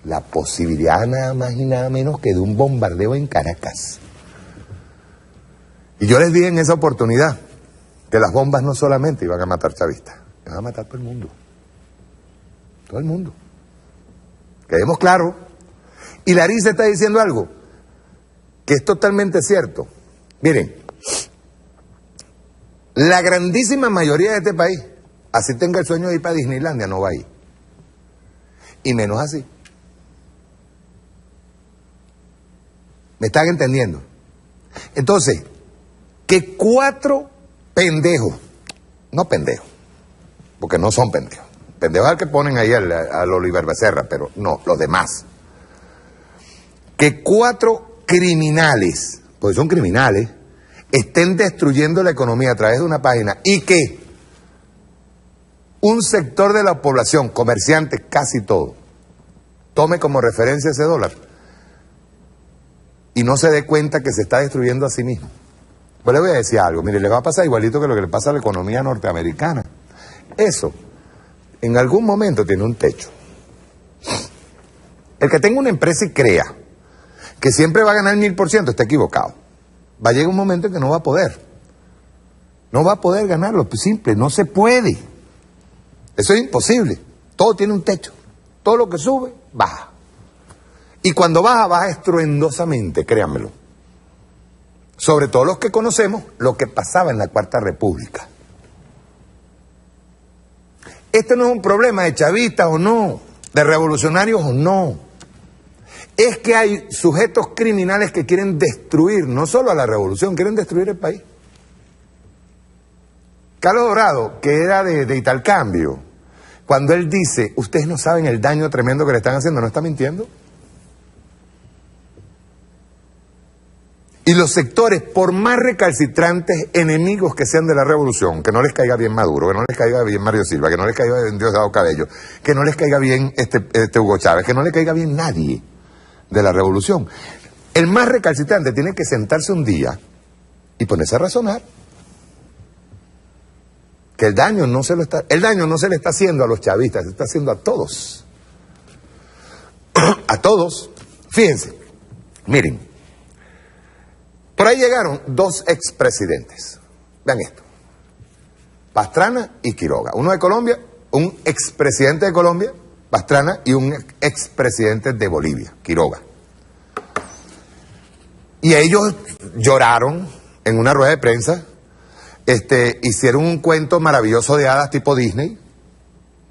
La posibilidad nada más y nada menos que de un bombardeo en Caracas. Y yo les dije en esa oportunidad que las bombas no solamente iban a matar chavistas, iban a matar todo el mundo. Todo el mundo. Quedemos claros. Y Larisa está diciendo algo que es totalmente cierto. Miren, la grandísima mayoría de este país, así tenga el sueño de ir para Disneylandia, no va a ir. Y menos así. ¿Me están entendiendo? Entonces, que 4 pendejos, no pendejos, porque no son pendejos. Pendejos es el que ponen ahí al Oliver Becerra, pero no, los demás. Que 4 criminales, pues son criminales, estén destruyendo la economía a través de una página y que un sector de la población, comerciantes, casi todo, tome como referencia ese dólar y no se dé cuenta que se está destruyendo a sí mismo. Pues le voy a decir algo, mire, le va a pasar igualito que lo que le pasa a la economía norteamericana. Eso, en algún momento tiene un techo. El que tenga una empresa y crea que siempre va a ganar 1000% está equivocado. Va a llegar un momento en que no va a poder. No va a poder ganarlo, pues simple, no se puede. Eso es imposible. Todo tiene un techo. Todo lo que sube, baja. Y cuando baja, baja estruendosamente, créanmelo. Sobre todo los que conocemos lo que pasaba en la Cuarta República. Este no es un problema de chavistas o no, de revolucionarios o no. Es que hay sujetos criminales que quieren destruir, no solo a la revolución, quieren destruir el país. Carlos Dorado, que era de Italcambio, cuando él dice, ustedes no saben el daño tremendo que le están haciendo, ¿no está mintiendo? Y los sectores, por más recalcitrantes enemigos que sean de la revolución, que no les caiga bien Maduro, que no les caiga bien Mario Silva, que no les caiga bien Diosdado Cabello, que no les caiga bien Hugo Chávez, que no le caiga bien nadie de la revolución, el más recalcitrante tiene que sentarse un día y ponerse a razonar. Que el daño no se le está haciendo a los chavistas, se está haciendo a todos. A todos. Fíjense, miren. Por ahí llegaron dos expresidentes. Vean esto. Pastrana y Quiroga. Uno de Colombia, un expresidente de Colombia, Pastrana, y un expresidente de Bolivia, Quiroga. Y ellos lloraron en una rueda de prensa. Hicieron un cuento maravilloso de hadas tipo Disney,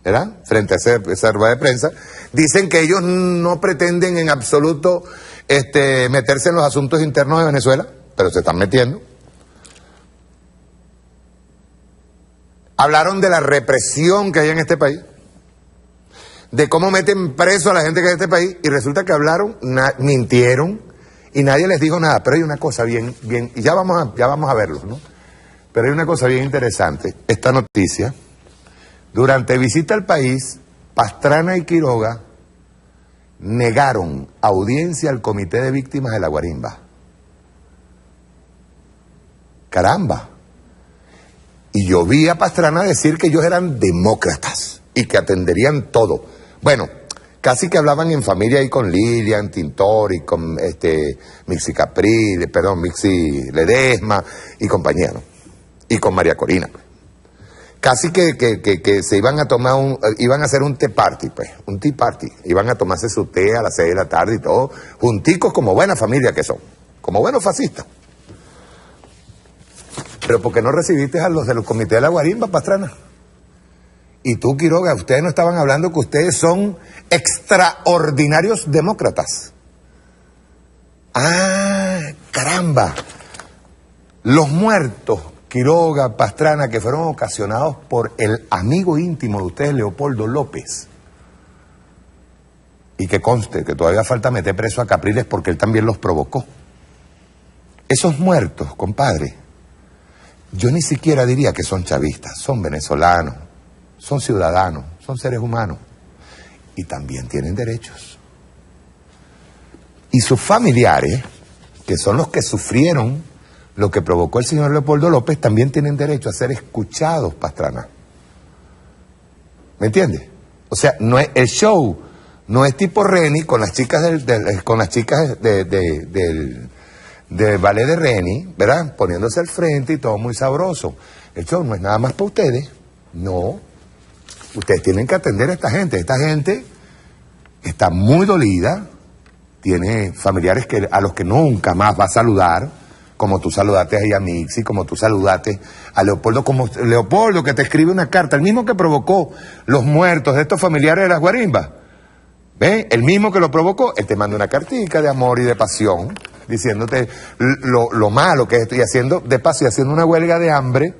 ¿verdad? Frente a esa rueda de prensa. Dicen que ellos no pretenden en absoluto meterse en los asuntos internos de Venezuela, pero se están metiendo. Hablaron de la represión que hay en este país, de cómo meten preso a la gente que hay en este país, y resulta que hablaron, mintieron, y nadie les dijo nada. Pero hay una cosa bien, y ya vamos a verlo, ¿no? Pero hay una cosa bien interesante, esta noticia. Durante visita al país, Pastrana y Quiroga negaron audiencia al Comité de Víctimas de la Guarimba. Caramba. Y yo vi a Pastrana decir que ellos eran demócratas y que atenderían todo. Bueno, casi que hablaban en familia ahí con Lilian Tintori, con Mixi Ledesma y compañía, ¿no? Y con María Corina. Casi que se iban a tomar iban a hacer un tea party, pues, un tea party. Iban a tomarse su té a las 6 de la tarde y todo, junticos como buena familia que son, como buenos fascistas. Pero ¿por qué no recibiste a los del Comité de la Guarimba, Pastrana? Y tú, Quiroga, ustedes no estaban hablando que ustedes son extraordinarios demócratas. Ah, caramba. Los muertos, Quiroga, Pastrana, que fueron ocasionados por el amigo íntimo de ustedes, Leopoldo López. Y que conste que todavía falta meter preso a Capriles porque él también los provocó. Esos muertos, compadre, yo ni siquiera diría que son chavistas, son venezolanos, son ciudadanos, son seres humanos y también tienen derechos. Y sus familiares, que son los que sufrieron lo que provocó el señor Leopoldo López, también tienen derecho a ser escuchados, Pastrana. ¿Me entiendes? O sea, no es, el show no es tipo Reni con las chicas del ballet de Reni, ¿verdad? Poniéndose al frente y todo muy sabroso. El show no es nada más para ustedes. No. Ustedes tienen que atender a esta gente. Esta gente está muy dolida, tiene familiares a los que nunca más va a saludar, como tú saludaste ahí a Mixi, como tú saludaste a Leopoldo, como Leopoldo que te escribe una carta, el mismo que provocó los muertos de estos familiares de las guarimbas. ¿Ven? El mismo que lo provocó, él te manda una cartica de amor y de pasión, diciéndote lo malo que estoy haciendo, de paso, y haciendo una huelga de hambre,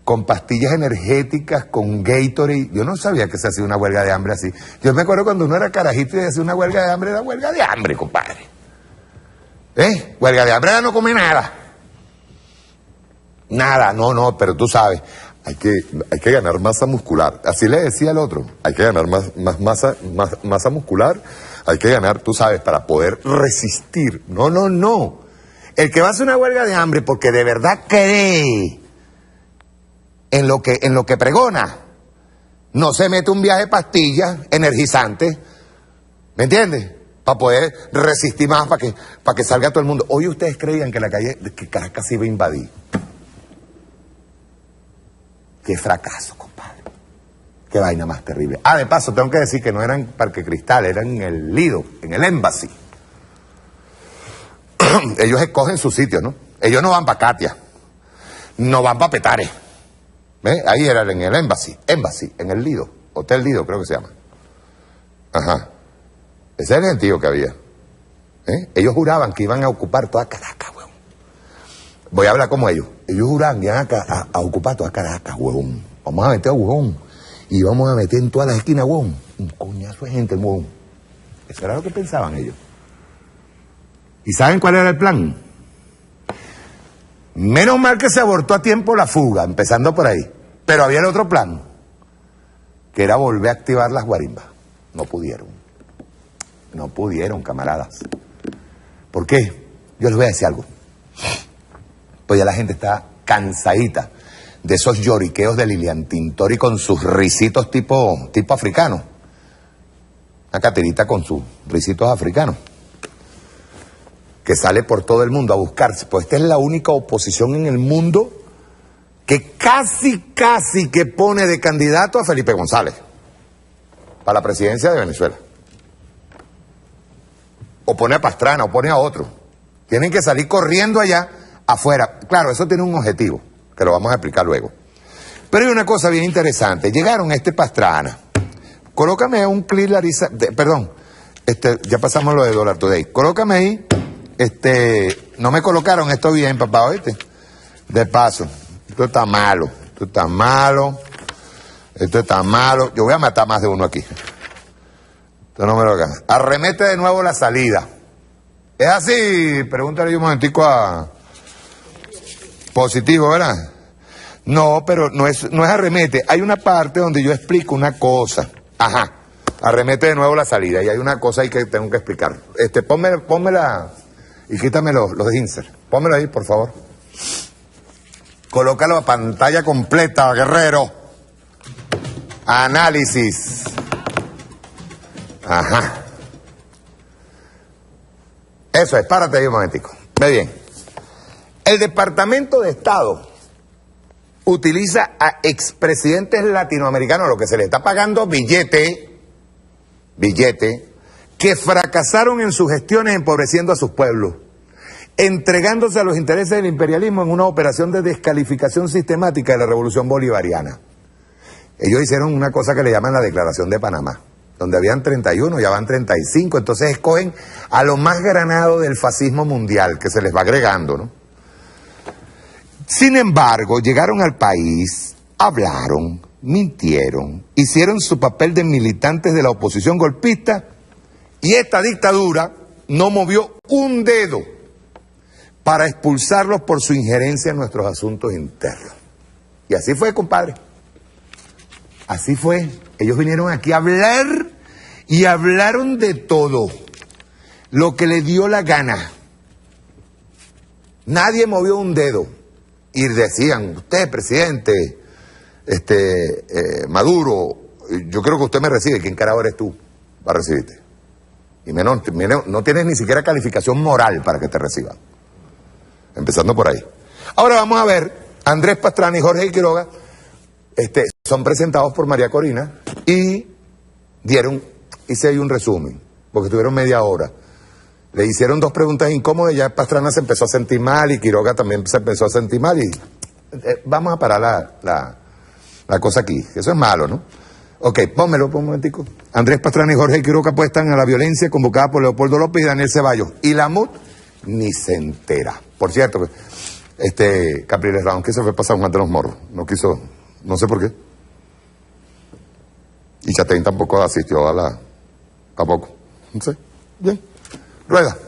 con pastillas energéticas, con Gatorade. Yo no sabía que se hacía una huelga de hambre así. Yo me acuerdo cuando uno era carajito y hacía una huelga de hambre, era huelga de hambre, compadre. Huelga de hambre no come nada. Nada, no, pero tú sabes. hay que ganar masa muscular. Así le decía el otro, hay que ganar más masa muscular, hay que ganar, tú sabes, para poder resistir. No. El que va a hacer una huelga de hambre porque de verdad cree en lo que pregona, no se mete un viaje de pastillas energizantes, ¿me entiendes? Para poder resistir más, para que salga todo el mundo. Hoy ustedes creían que que Caracas se iba a invadir. Qué fracaso, compadre. Qué vaina más terrible. Ah, de paso, tengo que decir que no eran Parque Cristal, eran en el Lido, en el Embassy. Ellos escogen su sitio, ¿no? Ellos no van para Katia, no van para Petare. ¿Ves? Ahí era en el Embassy, en el Lido, Hotel Lido creo que se llama. Ajá. Ese era el gentío que había. Ellos juraban que iban a ocupar toda Caracas, huevón. Voy a hablar como ellos. Ellos juraban que iban a ocupar toda Caracas, huevón. Vamos a meter a huevón. Y vamos a meter en todas las esquinas, huevón. Un coñazo de gente, huevón. Eso era lo que pensaban ellos. ¿Y saben cuál era el plan? Menos mal que se abortó a tiempo la fuga, empezando por ahí. Pero había el otro plan, que era volver a activar las guarimbas. No pudieron. No pudieron, camaradas. ¿Por qué? Yo les voy a decir algo. Pues ya la gente está cansadita de esos lloriqueos de Lilian Tintori con sus risitos tipo africanos. Una caterita con sus risitos africanos, que sale por todo el mundo a buscarse. Pues esta es la única oposición en el mundo que casi que pone de candidato a Felipe González para la presidencia de Venezuela. O pone a Pastrana, o pone a otro. Tienen que salir corriendo allá afuera. Claro, eso tiene un objetivo, que lo vamos a explicar luego. Pero hay una cosa bien interesante. Llegaron a Pastrana. Colócame un clip, Larisa. Perdón, ya pasamos lo de Dollar Today. Colócame ahí. No me colocaron esto bien, papá, ¿oíste? De paso. Esto está malo. Esto está malo. Yo voy a matar más de uno aquí. Esto no me lo hagan. Arremete de nuevo la salida. ¿Es así? Pregúntale un momentico a Positivo, ¿verdad? No, pero no es arremete. Hay una parte donde yo explico una cosa. Ajá. Arremete de nuevo la salida. Y hay una cosa ahí que tengo que explicar. Pónmela y quítame los de insert. Pónmelo ahí, por favor. Colócalo a pantalla completa, guerrero. Análisis. Ajá. Eso es, párate ahí un momentico. Ve bien. El Departamento de Estado utiliza a expresidentes latinoamericanos, lo que se les está pagando billete, que fracasaron en sus gestiones empobreciendo a sus pueblos, entregándose a los intereses del imperialismo en una operación de descalificación sistemática de la revolución bolivariana. Ellos hicieron una cosa que le llaman la Declaración de Panamá, donde habían 31, ya van 35, entonces escogen a lo más granado del fascismo mundial, que se les va agregando, ¿no? Sin embargo, llegaron al país, hablaron, mintieron, hicieron su papel de militantes de la oposición golpista y esta dictadura no movió un dedo para expulsarlos por su injerencia en nuestros asuntos internos. Y así fue, compadre. Así fue. Ellos vinieron aquí a hablar y hablaron de todo, lo que les dio la gana. Nadie movió un dedo. Y decían, usted, presidente, Maduro, yo creo que usted me recibe. ¿Quién carajo eres tú para recibirte? Y menos, no tienes ni siquiera calificación moral para que te reciban. Empezando por ahí. Ahora vamos a ver, Andrés Pastrana y Jorge Quiroga son presentados por María Corina y hice ahí un resumen, porque tuvieron media hora. Le hicieron dos preguntas incómodas y ya Pastrana se empezó a sentir mal y Quiroga también se empezó a sentir mal y vamos a parar la cosa aquí. Eso es malo, ¿no? Ok, pónmelo por un momentico. Andrés Pastrana y Jorge Quiroga apuestan a la violencia convocada por Leopoldo López y Daniel Ceballos. Y la MUD ni se entera. Por cierto, Capriles Raón, que se fue pasar Juan de los Morros. No quiso, no sé por qué. Y Chatein tampoco asistió tampoco. No sé. Bien. Rueda.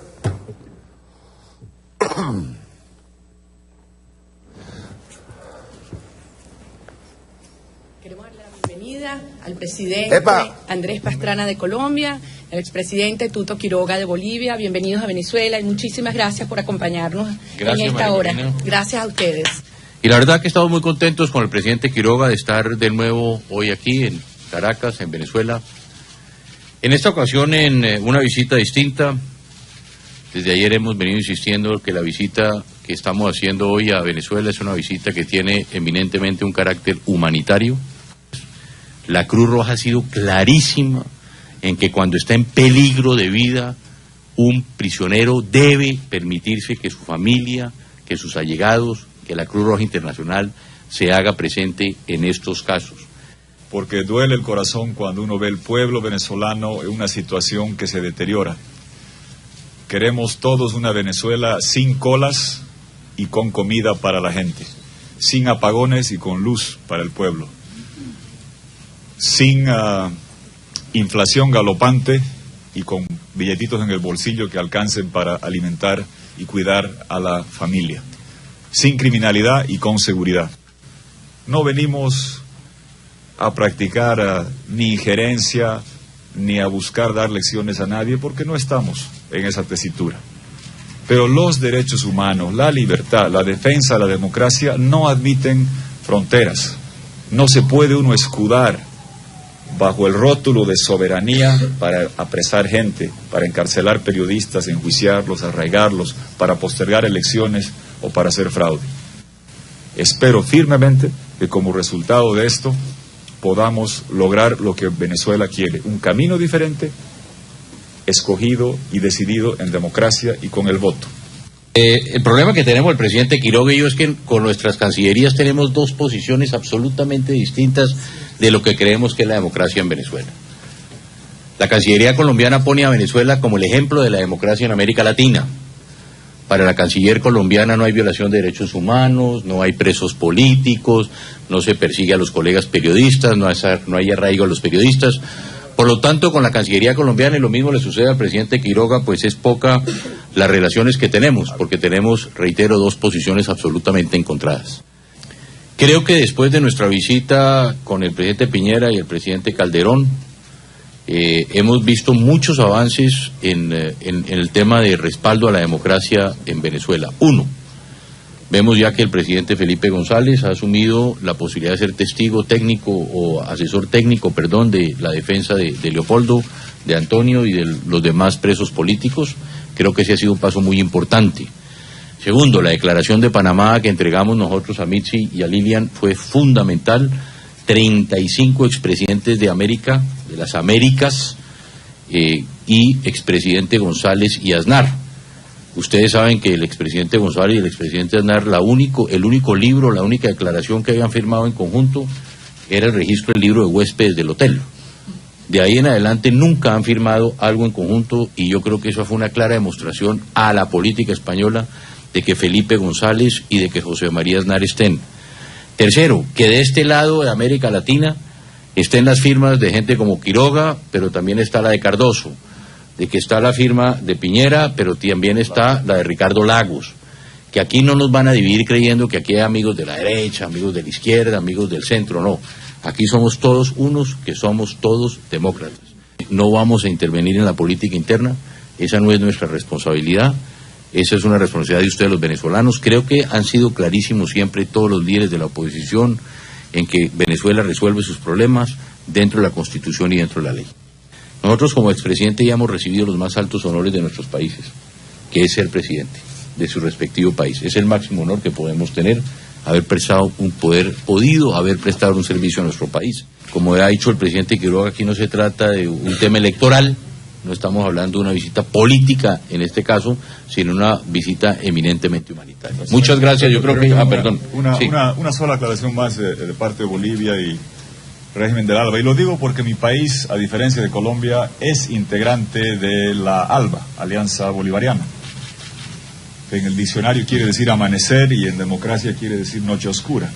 presidente Andrés Pastrana de Colombia, el expresidente Tuto Quiroga de Bolivia. Bienvenidos a Venezuela y muchísimas gracias por acompañarnos en esta hora. Gracias a ustedes. Y la verdad que estamos muy contentos con el presidente Quiroga de estar de nuevo hoy aquí en Caracas, en Venezuela. En esta ocasión en una visita distinta. Desde ayer hemos venido insistiendo que la visita que estamos haciendo hoy a Venezuela es una visita que tiene eminentemente un carácter humanitario. La Cruz Roja ha sido clarísima en que cuando está en peligro de vida, un prisionero debe permitirse que su familia, que sus allegados, que la Cruz Roja Internacional se haga presente en estos casos. Porque duele el corazón cuando uno ve el pueblo venezolano en una situación que se deteriora. Queremos todos una Venezuela sin colas y con comida para la gente, sin apagones y con luz para el pueblo, sin inflación galopante y con billetitos en el bolsillo que alcancen para alimentar y cuidar a la familia, sin criminalidad y con seguridad. No venimos a practicar ni injerencia ni a buscar dar lecciones a nadie porque no estamos en esa tesitura. Pero los derechos humanos, la libertad, la defensa de la democracia no admiten fronteras. No se puede uno escudar bajo el rótulo de soberanía para apresar gente, para encarcelar periodistas, enjuiciarlos, arraigarlos, para postergar elecciones o para hacer fraude. Espero firmemente que como resultado de esto podamos lograr lo que Venezuela quiere, un camino diferente, escogido y decidido en democracia y con el voto. El problema que tenemos el presidente Quiroga y yo es que con nuestras cancillerías tenemos dos posiciones absolutamente distintas de lo que creemos que es la democracia en Venezuela. La Cancillería colombiana pone a Venezuela como el ejemplo de la democracia en América Latina. Para la canciller colombiana no hay violación de derechos humanos, no hay presos políticos, no se persigue a los colegas periodistas, no hay arraigo a los periodistas. Por lo tanto, con la Cancillería colombiana, y lo mismo le sucede al presidente Quiroga, pues es poca las relaciones que tenemos, porque tenemos, reitero, dos posiciones absolutamente encontradas. Creo que después de nuestra visita con el presidente Piñera y el presidente Calderón, hemos visto muchos avances en el tema de respaldo a la democracia en Venezuela. Uno, vemos ya que el presidente Felipe González ha asumido la posibilidad de ser testigo técnico o asesor técnico, de la defensa de Leopoldo, de Antonio y de los demás presos políticos. Creo que ese ha sido un paso muy importante. Segundo, la declaración de Panamá que entregamos nosotros a Mitzi y a Lilian fue fundamental. 35 expresidentes de América, de las Américas, y expresidente González y Aznar. Ustedes saben que el expresidente González y el expresidente Aznar, el único libro, la única declaración que habían firmado en conjunto era el registro del libro de huéspedes del hotel. De ahí en adelante nunca han firmado algo en conjunto y yo creo que eso fue una clara demostración a la política española de que Felipe González y de que José María Aznar estén. Tercero, que de este lado de América Latina estén las firmas de gente como Quiroga, pero también está la de Cardoso, de que está la firma de Piñera, pero también está la de Ricardo Lagos, que aquí no nos van a dividir creyendo que aquí hay amigos de la derecha, amigos de la izquierda, amigos del centro, no. Aquí somos todos unos que somos todos demócratas. No vamos a intervenir en la política interna, esa no es nuestra responsabilidad. Esa es una responsabilidad de ustedes los venezolanos. Creo que han sido clarísimos siempre todos los líderes de la oposición en que Venezuela resuelve sus problemas dentro de la Constitución y dentro de la ley. Nosotros como expresidente ya hemos recibido los más altos honores de nuestros países, que es ser presidente de su respectivo país. Es el máximo honor que podemos tener, haber prestado haber prestado un servicio a nuestro país. Como ha dicho el presidente Quiroga, aquí no se trata de un tema electoral, no estamos hablando de una visita política en este caso, sino una visita eminentemente humanitaria. Muchas gracias, yo creo que... perdón. Una sola aclaración más de parte de Bolivia y régimen del ALBA. Y lo digo porque mi país, a diferencia de Colombia, es integrante de la ALBA, Alianza Bolivariana. En el diccionario quiere decir amanecer y en democracia quiere decir noche oscura.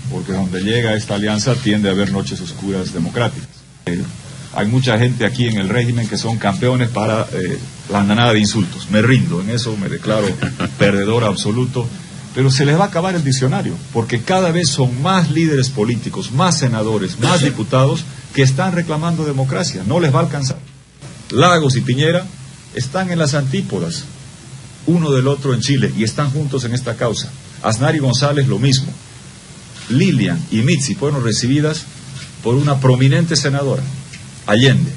Porque donde llega esta alianza tiende a haber noches oscuras democráticas. Hay mucha gente aquí en el régimen que son campeones para la andanada de insultos. Me rindo, en eso me declaro perdedor absoluto. pero se les va a acabar el diccionario, porque cada vez son más líderes políticos, más senadores, más diputados que están reclamando democracia. No les va a alcanzar. Lagos y Piñera están en las antípodas uno del otro en Chile y están juntos en esta causa. Aznar y González lo mismo. Lilian y Mitzi fueron recibidas por una prominente senadora, Allende,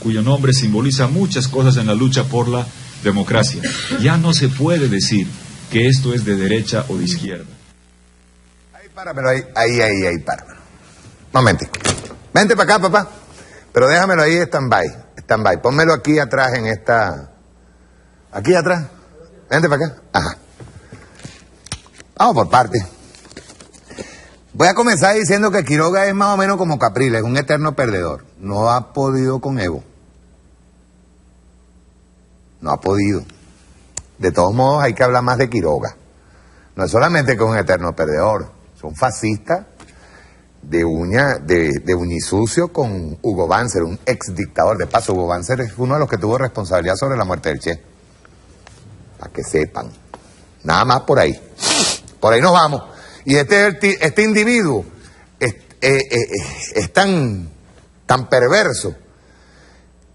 cuyo nombre simboliza muchas cosas en la lucha por la democracia. Ya no se puede decir que esto es de derecha o de izquierda. Ahí, páramelo, ahí, páramelo. Momentico. Vente para acá, papá. Pero déjamelo ahí, stand-by. Pónmelo aquí atrás en esta... Aquí atrás. Vente para acá. Ajá. Vamos por partes. Voy a comenzar diciendo que Quiroga es más o menos como Capriles, un eterno perdedor. No ha podido con Evo. No ha podido. De todos modos hay que hablar más de Quiroga. No es solamente que es un eterno perdedor. Son fascistas de uñisucio con Hugo Banzer, un ex dictador. De paso, Hugo Banzer es uno de los que tuvo responsabilidad sobre la muerte del Che. Para que sepan. Nada más por ahí. Por ahí nos vamos. Y este individuo es tan perverso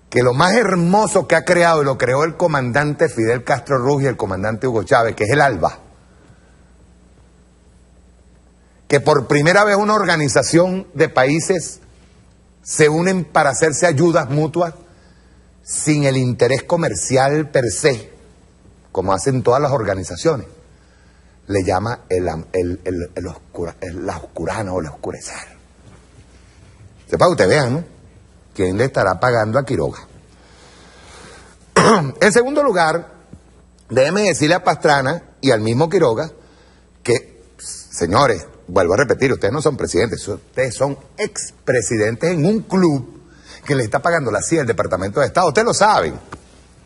que lo más hermoso que ha creado, y lo creó el comandante Fidel Castro Ruz y el comandante Hugo Chávez, que es el ALBA, que por primera vez una organización de países se unen para hacerse ayudas mutuas sin el interés comercial per se, como hacen todas las organizaciones. Le llama la oscurana o el oscurecer. Sepa que ustedes vean, ¿no? ¿Quién le estará pagando a Quiroga? En segundo lugar, déjeme decirle a Pastrana y al mismo Quiroga que, señores, vuelvo a repetir, ustedes no son presidentes, ustedes son expresidentes en un club que le está pagando la CIA del Departamento de Estado. Ustedes lo saben.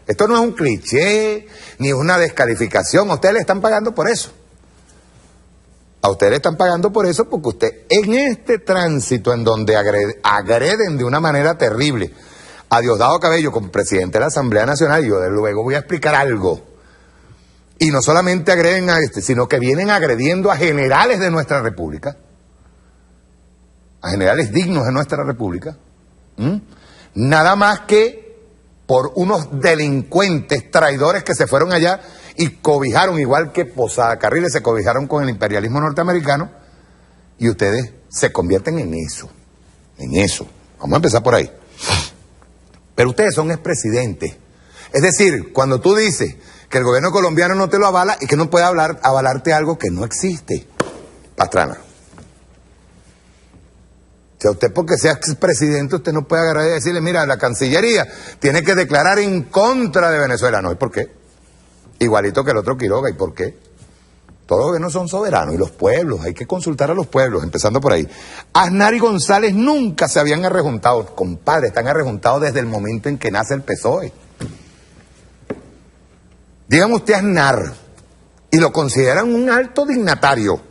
Esto no es un cliché, ni una descalificación. A ustedes le están pagando por eso. A ustedes le están pagando por eso porque usted, en este tránsito en donde agreden de una manera terrible a Diosdado Cabello como presidente de la Asamblea Nacional, y yo de luego voy a explicar algo, y no solamente agreden a sino que vienen agrediendo a generales de nuestra república, a generales dignos de nuestra república, nada más que por unos delincuentes traidores que se fueron allá y cobijaron, igual que Posada Carriles se cobijaron con el imperialismo norteamericano, y ustedes se convierten en eso. Vamos a empezar por ahí. Pero ustedes son expresidentes. Es decir, cuando tú dices que el gobierno colombiano no te lo avala, y que no puede avalarte algo que no existe. Pastrana. O sea, usted porque sea expresidente, usted no puede agarrar y decirle, mira, la Cancillería tiene que declarar en contra de Venezuela. No, ¿y por qué? Igualito que el otro Quiroga, ¿y por qué? Todos los gobiernos son soberanos, y los pueblos, hay que consultar a los pueblos, empezando por ahí. Aznar y González nunca se habían arrejuntado, compadre, están arrejuntados desde el momento en que nace el PSOE. Dígame usted Aznar, y lo consideran un alto dignatario.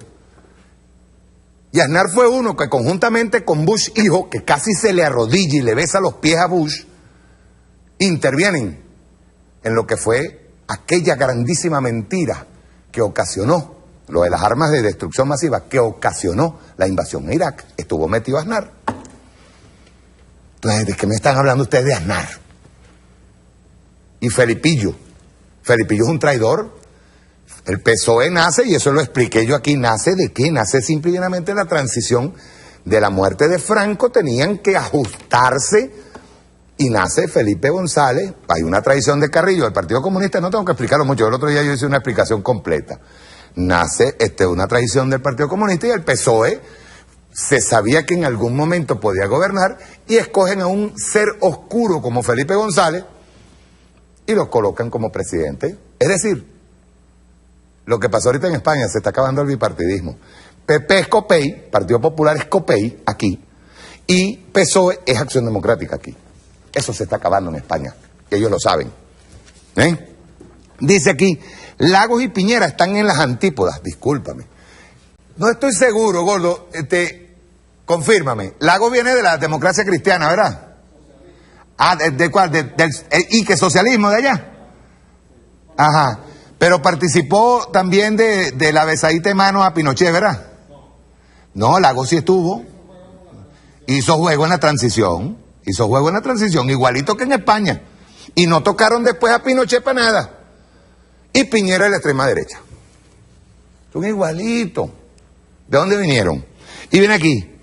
Y Aznar fue uno que conjuntamente con Bush hijo, que casi se le arrodilla y le besa los pies a Bush, intervienen en lo que fue aquella grandísima mentira que ocasionó, lo de las armas de destrucción masiva, que ocasionó la invasión a Irak. Estuvo metido Aznar. Entonces, ¿de qué me están hablando ustedes de Aznar? Y Felipillo. Felipillo es un traidor. El PSOE nace, y eso lo expliqué yo aquí, ¿nace de qué? Nace simple y llanamente la transición de la muerte de Franco, tenían que ajustarse. Y nace Felipe González. Hay una tradición de Carrillo, del Partido Comunista, no tengo que explicarlo mucho, el otro día yo hice una explicación completa. Nace una tradición del Partido Comunista, y el PSOE se sabía que en algún momento podía gobernar, y escogen a un ser oscuro como Felipe González y lo colocan como presidente. Es decir, lo que pasó ahorita en España, se está acabando el bipartidismo. PP es COPEI, Partido Popular es COPEI aquí, y PSOE es Acción Democrática aquí. Eso se está acabando en España, ellos lo saben. Dice aquí, Lagos y Piñera están en las antípodas. Discúlpame. No estoy seguro, Gordo, confírmame. Lagos viene de la democracia cristiana, ¿verdad? Ah, ¿de cuál? ¿Y qué socialismo de allá? Ajá. Pero participó también de la besadita de mano a Pinochet, ¿verdad? No, Lagos sí estuvo. Hizo juego en la transición. Hizo juego en la transición, igualito que en España. Y no tocaron después a Pinochet para nada. Y Piñera de la extrema derecha. Son igualitos. ¿De dónde vinieron? Y viene aquí.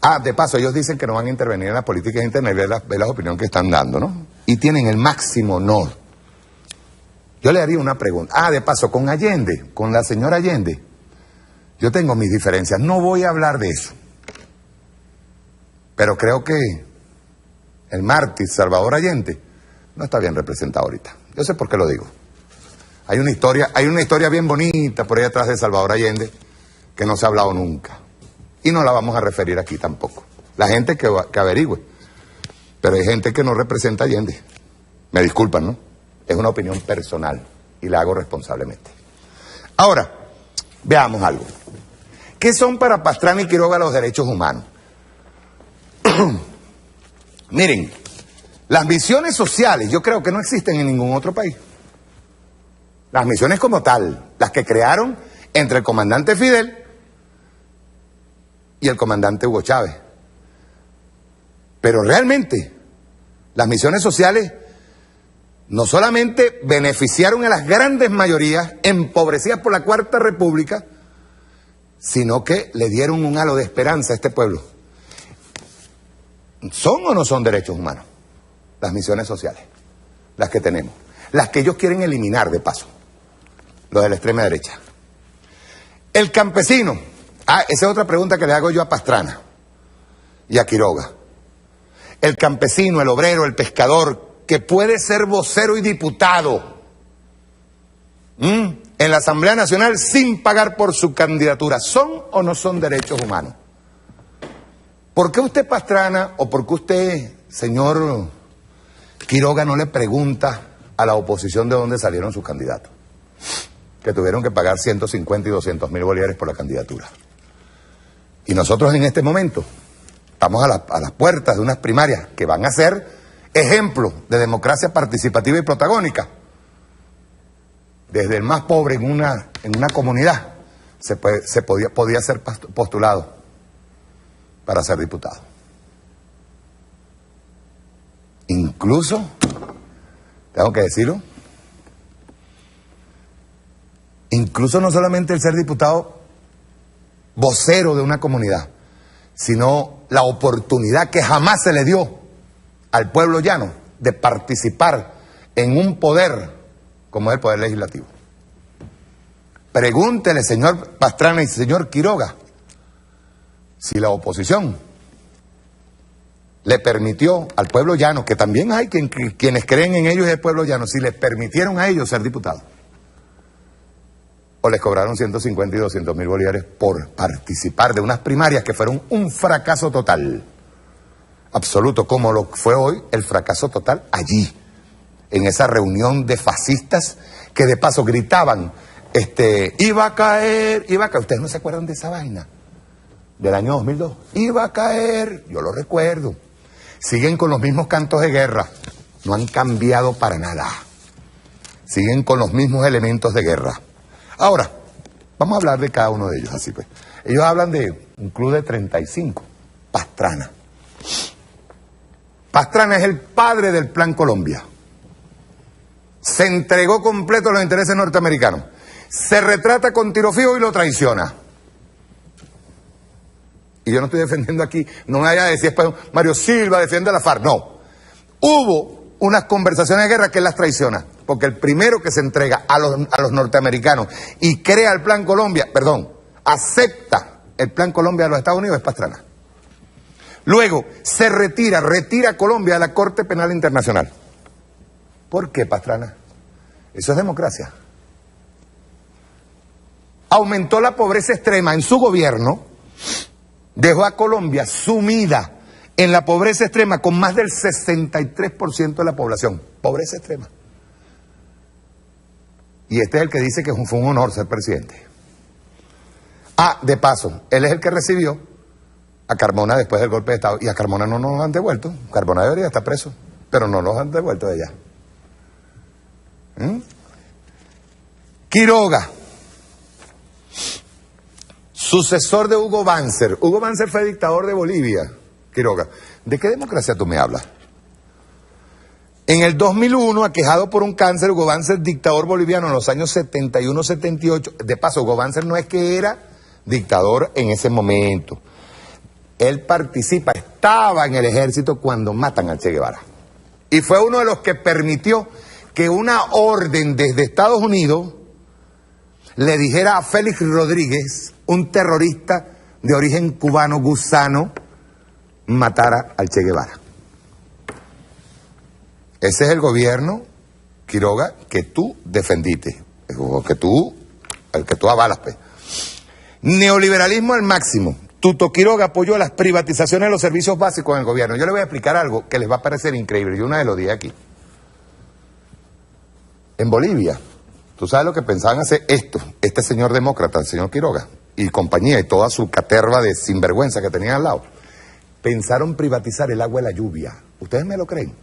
Ah, de paso, ellos dicen que no van a intervenir en las políticas internas, ve las opiniones que están dando, ¿no? Y tienen el máximo honor. Yo le haría una pregunta. Ah, de paso, con Allende, con la señora Allende, yo tengo mis diferencias. No voy a hablar de eso. Pero creo que el mártir Salvador Allende no está bien representado ahorita. Yo sé por qué lo digo. Hay una historia bien bonita por ahí atrás de Salvador Allende que no se ha hablado nunca. Y no la vamos a referir aquí tampoco. La gente que averigüe. Pero hay gente que no representa a Allende. Me disculpan, ¿no? Es una opinión personal y la hago responsablemente. Ahora, veamos algo. ¿Qué son para Pastrana y Quiroga los derechos humanos? Miren, las misiones sociales yo creo que no existen en ningún otro país. Las misiones como tal, las que crearon entre el comandante Fidel y el comandante Hugo Chávez. Pero realmente, las misiones sociales no solamente beneficiaron a las grandes mayorías empobrecidas por la Cuarta República, sino que le dieron un halo de esperanza a este pueblo. ¿Son o no son derechos humanos? Las misiones sociales, las que tenemos, las que ellos quieren eliminar de paso, los de la extrema derecha. El campesino, esa es otra pregunta que le hago yo a Pastrana y a Quiroga. El campesino, el obrero, el pescador, que puede ser vocero y diputado en la Asamblea Nacional sin pagar por su candidatura, ¿son o no son derechos humanos? ¿Por qué usted, Pastrana, o por qué usted, señor Quiroga, no le pregunta a la oposición de dónde salieron sus candidatos? Que tuvieron que pagar 150 y 200 mil bolívares por la candidatura. Y nosotros en este momento estamos a las puertas de unas primarias que van a ser ejemplo de democracia participativa y protagónica. Desde el más pobre en una comunidad podía ser postulado para ser diputado. Incluso, tengo que decirlo, incluso no solamente el ser diputado vocero de una comunidad, sino la oportunidad que jamás se le dio al pueblo llano de participar en un poder como es el poder legislativo. Pregúntele, señor Pastrana y señor Quiroga, si la oposición le permitió al pueblo llano, que también hay quienes creen en ellos y el pueblo llano, si les permitieron a ellos ser diputados, o les cobraron 150 y 200 mil bolívares por participar de unas primarias que fueron un fracaso total, absoluto, como lo fue hoy el fracaso total allí, en esa reunión de fascistas que de paso gritaban, iba a caer, ¿ustedes no se acuerdan de esa vaina? Del año 2002, iba a caer, yo lo recuerdo. Siguen con los mismos cantos de guerra, no han cambiado para nada, siguen con los mismos elementos de guerra. Ahora, vamos a hablar de cada uno de ellos, así pues. Ellos hablan de un club de 35, Pastrana. Pastrana es el padre del Plan Colombia. Se entregó completo a los intereses norteamericanos. Se retrata con tiro fijo y lo traiciona. Y yo no estoy defendiendo aquí, no me vaya a decir Mario Silva defiende a la FARC, no. Hubo unas conversaciones de guerra que las traiciona, porque el primero que se entrega a los norteamericanos y crea el Plan Colombia, acepta el Plan Colombia de los Estados Unidos es Pastrana. Luego se retira a Colombia de la Corte Penal Internacional. ¿Por qué, Pastrana? Eso es democracia. Aumentó la pobreza extrema en su gobierno, dejó a Colombia sumida en la pobreza extrema con más del 63% de la población. Pobreza extrema. Y este es el que dice que fue un honor ser presidente. De paso, él es el que recibió a Carmona después del golpe de Estado. Y a Carmona no nos han devuelto. Carmona debería estar preso, pero no nos han devuelto de allá. Quiroga, sucesor de Hugo Banzer. Hugo Banzer fue dictador de Bolivia. Quiroga, ¿de qué democracia tú me hablas? En el 2001, aquejado por un cáncer, Hugo Banzer, dictador boliviano en los años 71-78. De paso, Hugo Banzer no es que era dictador en ese momento. Él participa, estaba en el ejército cuando matan a Che Guevara. Y fue uno de los que permitió que una orden desde Estados Unidos le dijera a Félix Rodríguez, un terrorista de origen cubano gusano, matara al Che Guevara. Ese es el gobierno, Quiroga, que tú defendiste, el que tú avalas, pues. Neoliberalismo al máximo. Tuto Quiroga apoyó las privatizaciones de los servicios básicos en el gobierno. Yo le voy a explicar algo que les va a parecer increíble. Yo una vez lo dije aquí. En Bolivia, ¿tú sabes lo que pensaban hacer este señor demócrata, el señor Quiroga, y compañía, y toda su caterva de sinvergüenza que tenían al lado? Pensaron privatizar el agua de la lluvia. ¿Ustedes me lo creen?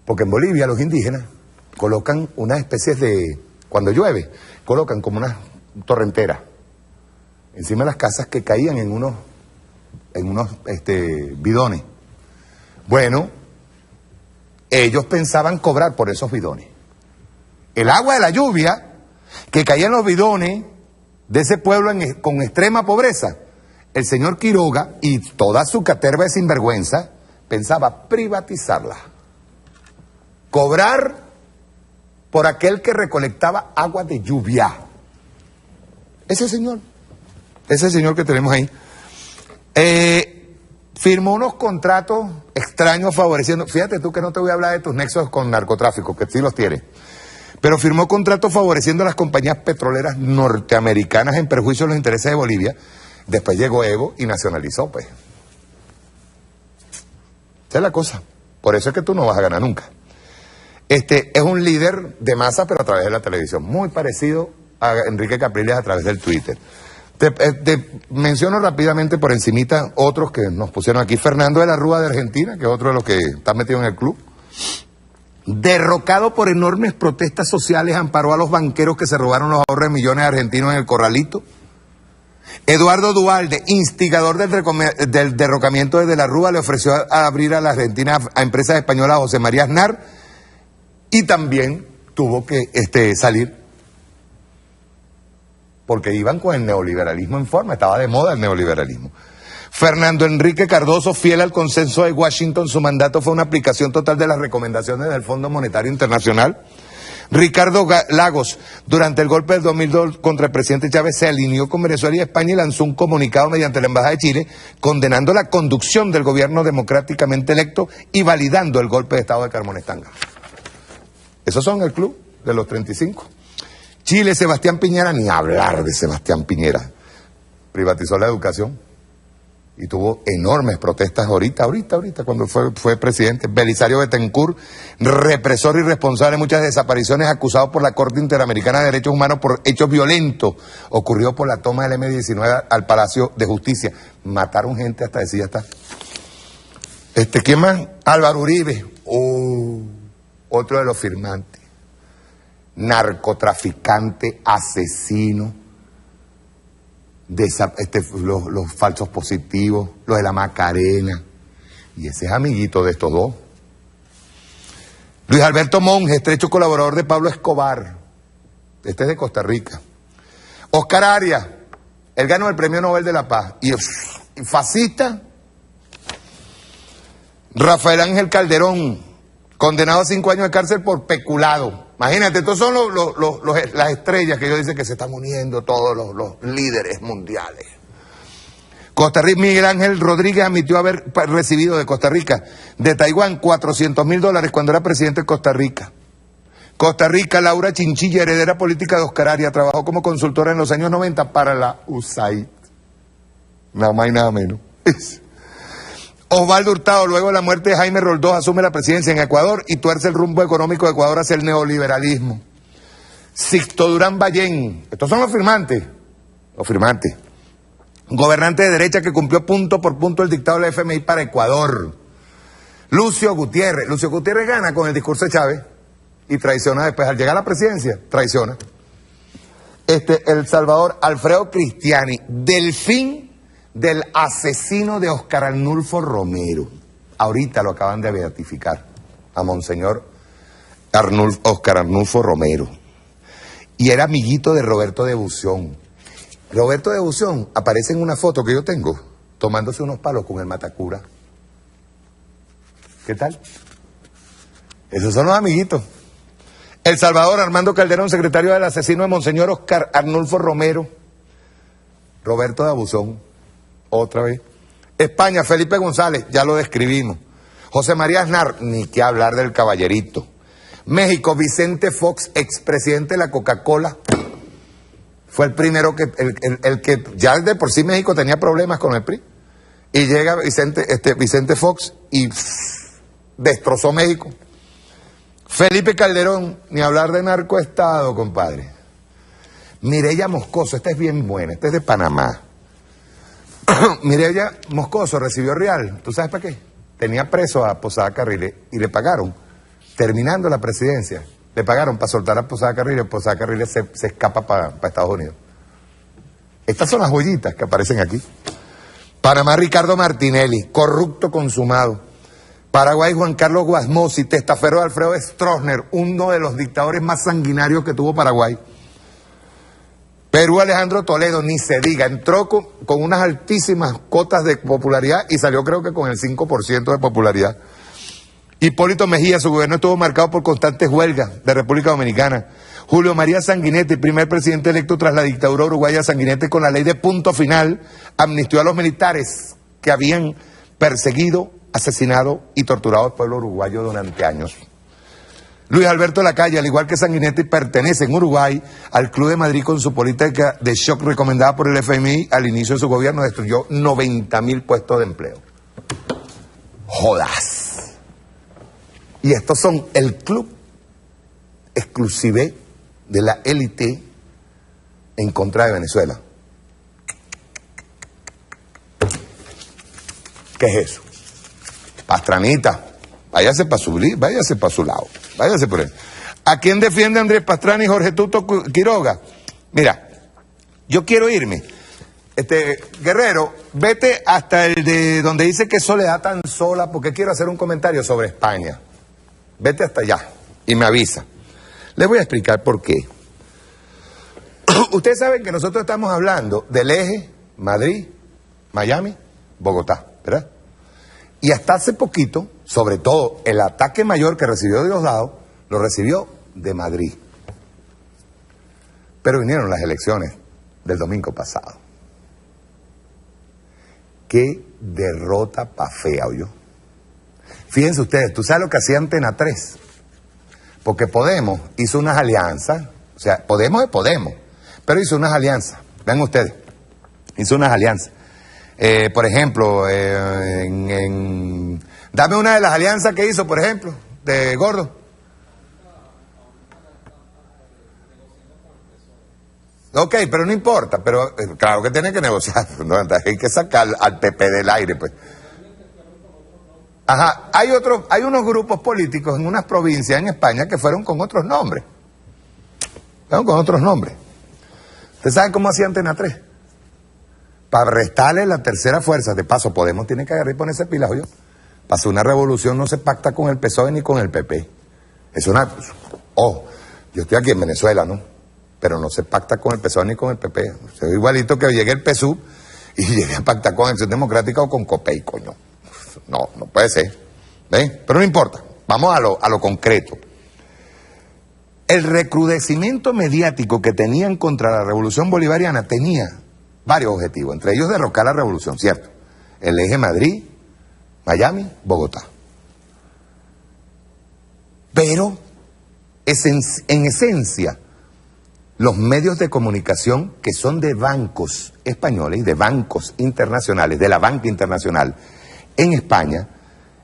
Porque en Bolivia los indígenas colocan unas especies de, cuando llueve, colocan como una torrentera encima de las casas que caían en unos bidones. Bueno, ellos pensaban cobrar por esos bidones. El agua de la lluvia que caía en los bidones de ese pueblo con extrema pobreza, el señor Quiroga y toda su caterva de sinvergüenza pensaba privatizarla. Cobrar por aquel que recolectaba agua de lluvia. Ese señor que tenemos ahí, firmó unos contratos extraños favoreciendo, fíjate tú que no te voy a hablar de tus nexos con narcotráfico, que sí los tienes, pero firmó contratos favoreciendo a las compañías petroleras norteamericanas en perjuicio de los intereses de Bolivia. Después llegó Evo y nacionalizó, pues. Esa es la cosa. Por eso es que tú no vas a ganar nunca. Es un líder de masa, pero a través de la televisión, muy parecido a Enrique Capriles a través del Twitter. Te menciono rápidamente por encimita otros que nos pusieron aquí. Fernando de la Rúa de Argentina, que es otro de los que está metido en el club. Derrocado por enormes protestas sociales, amparó a los banqueros que se robaron los ahorros de millones de argentinos en el Corralito. Eduardo Duhalde, instigador del derrocamiento de la Rúa, le ofreció a abrir a la Argentina a empresas españolas a José María Aznar. Y también tuvo que salir porque iban con el neoliberalismo en forma, estaba de moda el neoliberalismo. Fernando Enrique Cardoso, fiel al consenso de Washington, su mandato fue una aplicación total de las recomendaciones del Fondo Monetario Internacional. Ricardo Lagos, durante el golpe del 2002 contra el presidente Chávez, se alineó con Venezuela y España y lanzó un comunicado mediante la Embajada de Chile condenando la conducción del gobierno democráticamente electo y validando el golpe de Estado de Carmonestanga. Esos son el club de los 35. Chile, Sebastián Piñera, ni hablar de Sebastián Piñera. Privatizó la educación y tuvo enormes protestas ahorita cuando fue presidente. Belisario Bettencourt, represor y responsable de muchas desapariciones, acusado por la Corte Interamericana de Derechos Humanos por hechos violentos. Ocurrió por la toma del M-19 al Palacio de Justicia. Mataron gente hasta decir, ya está. ¿Quién más? Álvaro Uribe. Otro de los firmantes, narcotraficante, asesino, los falsos positivos, los de la Macarena, y ese es amiguito de estos dos. Luis Alberto Monge, estrecho colaborador de Pablo Escobar, este es de Costa Rica. Oscar Arias, él ganó el Premio Nobel de la Paz, y fascista. Rafael Ángel Calderón, condenado a 5 años de cárcel por peculado. Imagínate, estos son las estrellas que ellos dicen que se están uniendo todos los líderes mundiales. Costa Rica, Miguel Ángel Rodríguez admitió haber recibido de Costa Rica, de Taiwán, $400,000 cuando era presidente de Costa Rica. Costa Rica, Laura Chinchilla, heredera política de Oscar Arias, trabajó como consultora en los años 90 para la USAID. Nada más y nada menos. Osvaldo Hurtado, luego de la muerte de Jaime Roldós, asume la presidencia en Ecuador y tuerce el rumbo económico de Ecuador hacia el neoliberalismo. Sixto Durán Ballén, estos son los firmantes. Gobernante de derecha que cumplió punto por punto el dictado de la FMI para Ecuador. Lucio Gutiérrez gana con el discurso de Chávez. y traiciona después. Al llegar a la presidencia, traiciona. El Salvador, Alfredo Cristiani, delfín del asesino de Oscar Arnulfo Romero. Ahorita lo acaban de beatificar a Monseñor Oscar Arnulfo Romero. Y era amiguito de Roberto de Bución. Roberto de Bución aparece en una foto que yo tengo, tomándose unos palos con el Matacura. ¿Qué tal? Esos son los amiguitos. El Salvador, Armando Calderón, secretario del asesino de Monseñor Oscar Arnulfo Romero. Roberto de Abuzón, otra vez. España, Felipe González, ya lo describimos. José María Aznar, ni que hablar del caballerito. México, Vicente Fox, expresidente de la Coca-Cola. Fue el primero que, el que ya de por sí México tenía problemas con el PRI. Y llega Vicente Fox y destrozó México. Felipe Calderón, ni hablar de narcoestado, compadre. Mireya Moscoso, esta es bien buena, esta es de Panamá. Mireya Moscoso recibió real, ¿tú sabes para qué? Tenía preso a Posada Carriles y le pagaron, terminando la presidencia, le pagaron para soltar a Posada Carriles se escapa para Estados Unidos. Estas son las joyitas que aparecen aquí. Panamá, Ricardo Martinelli, corrupto consumado. Paraguay, Juan Carlos Guasmosi, testaferro de Alfredo Stroessner, uno de los dictadores más sanguinarios que tuvo Paraguay. Perú, Alejandro Toledo, ni se diga, entró con unas altísimas cotas de popularidad y salió creo que con el 5% de popularidad. Hipólito Mejía, su gobierno estuvo marcado por constantes huelgas de República Dominicana. Julio María Sanguinetti, primer presidente electo tras la dictadura uruguaya. Sanguinetti, con la ley de punto final, amnistió a los militares que habían perseguido, asesinado y torturado al pueblo uruguayo durante años. Luis Alberto Lacalle, al igual que Sanguinetti, pertenece en Uruguay al Club de Madrid con su política de shock recomendada por el FMI al inicio de su gobierno. Destruyó 90.000 puestos de empleo. ¡Jodas! Y estos son el club exclusive de la élite en contra de Venezuela. ¿Qué es eso? Pastranita, váyase para su lado, váyase por él. ¿A quién defiende Andrés Pastrana y Jorge Tuto Quiroga? Mira, yo quiero irme. Guerrero, vete hasta el de donde dice que Soledad tan sola, porque quiero hacer un comentario sobre España. Vete hasta allá y me avisa. Les voy a explicar por qué. Ustedes saben que nosotros estamos hablando del eje Madrid, Miami, Bogotá, ¿verdad? Y hasta hace poquito, sobre todo el ataque mayor que recibió de los lados, lo recibió de Madrid. Pero vinieron las elecciones del domingo pasado. Qué derrota pa' fea, ¿oyó? Fíjense ustedes, ¿tú sabes lo que hacía Antena 3? Porque Podemos hizo unas alianzas, o sea, Podemos es Podemos, pero hizo unas alianzas, vean ustedes, hizo unas alianzas. Por ejemplo, dame una de las alianzas que hizo, por ejemplo, de Gordo. Ok, pero no importa, pero claro que tiene que negociar, ¿no? Hay que sacar al PP del aire, pues. Ajá, hay unos grupos políticos en unas provincias en España que fueron con otros nombres. Fueron con otros nombres. ¿Ustedes saben cómo hacía Antena 3? Para restarle la tercera fuerza. De paso, Podemos tiene que agarrar y ponerse pilas, ¿oyó? Para hacer una revolución no se pacta con el PSOE ni con el PP. Es una... Ojo, yo estoy aquí en Venezuela, ¿no? Pero no se pacta con el PSOE ni con el PP. O sea, igualito que llegue el PSUV y llegue a pactar con Acción Democrática o con COPEI, coño. No, no puede ser. ¿Ven? Pero no importa. Vamos a lo concreto. El recrudecimiento mediático que tenían contra la revolución bolivariana tenía varios objetivos, entre ellos derrocar la revolución, ¿cierto? El eje Madrid, Miami, Bogotá. Pero, en esencia, los medios de comunicación que son de bancos españoles y de bancos internacionales, de la banca internacional, en España,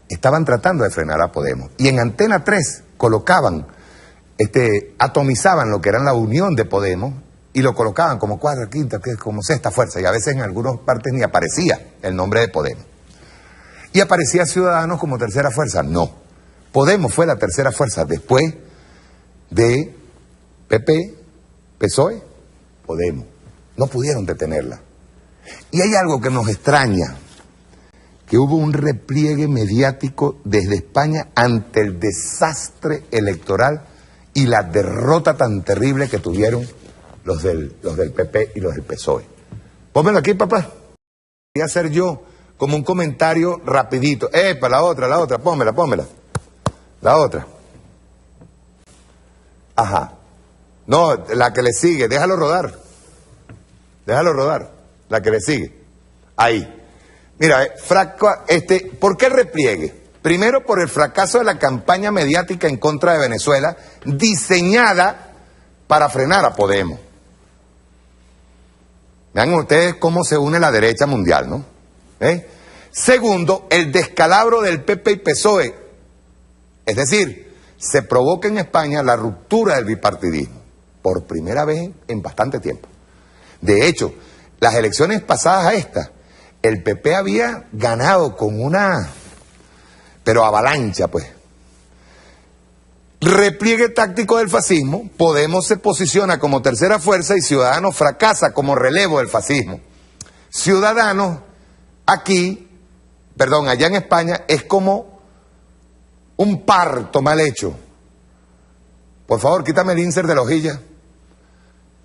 estaban tratando de frenar a Podemos. Y en Antena 3 colocaban, atomizaban lo que era la unión de Podemos y lo colocaban como cuarta, quinta, como sexta fuerza. Y a veces en algunas partes ni aparecía el nombre de Podemos. Y aparecía Ciudadanos como tercera fuerza. No. Podemos fue la tercera fuerza. Después de PP, PSOE, Podemos. No pudieron detenerla. Y hay algo que nos extraña, que hubo un repliegue mediático desde España ante el desastre electoral y la derrota tan terrible que tuvieron los del PP y los del PSOE. Pónmelo aquí, papá. Voy a hacer yo como un comentario rapidito. Para la otra, pónmela. La otra. Ajá. No, la que le sigue, déjalo rodar. La que le sigue. Ahí. Mira, ¿por qué repliegue? Primero, por el fracaso de la campaña mediática en contra de Venezuela, diseñada para frenar a Podemos. Vean ustedes cómo se une la derecha mundial, ¿no? Segundo, el descalabro del PP y PSOE. Es decir, se provoca en España la ruptura del bipartidismo, por primera vez en bastante tiempo. De hecho, las elecciones pasadas a estas, el PP había ganado con pero avalancha, pues. Repliegue táctico del fascismo, Podemos se posiciona como tercera fuerza y Ciudadanos fracasa como relevo del fascismo. Ciudadanos allá en España, es como un parto mal hecho. Por favor, quítame el insert de la hojilla.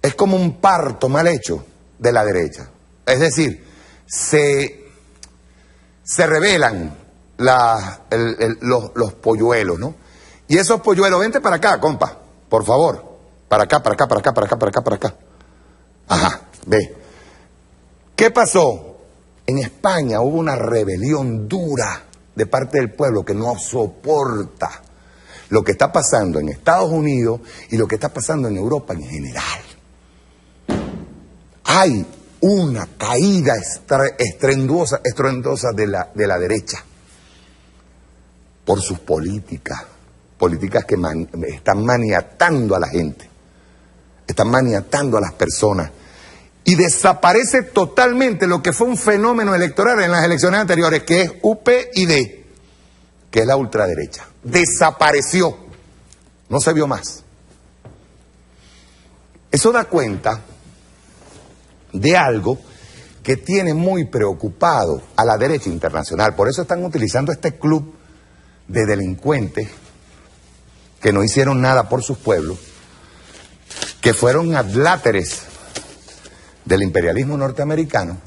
Es como un parto mal hecho de la derecha. Es decir, se revelan los polluelos, ¿no? Y esos polluelos, vente para acá, compa, por favor. Para acá. Ajá, ve. ¿Qué pasó? En España hubo una rebelión dura de parte del pueblo que no soporta lo que está pasando en Estados Unidos y lo que está pasando en Europa en general. Hay una caída estruendosa de la derecha por sus políticas que están maniatando a la gente, están maniatando a las personas, y desaparece totalmente lo que fue un fenómeno electoral en las elecciones anteriores, que es UPyD, que es la ultraderecha. Desapareció, no se vio más. Eso da cuenta de algo que tiene muy preocupado a la derecha internacional. Por eso están utilizando este club de delincuentes que no hicieron nada por sus pueblos, que fueron adláteres del imperialismo norteamericano,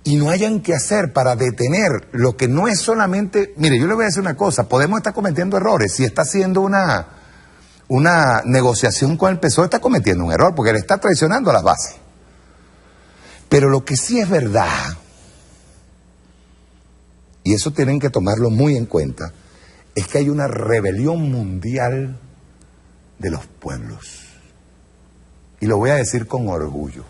y no hayan que hacer para detener lo que no es solamente... Mire, yo le voy a decir una cosa, Podemos estar cometiendo errores. Si está haciendo una negociación con el PSOE, está cometiendo un error, porque le está traicionando a las bases. Pero lo que sí es verdad, y eso tienen que tomarlo muy en cuenta, es que hay una rebelión mundial de los pueblos. Y lo voy a decir con orgullo.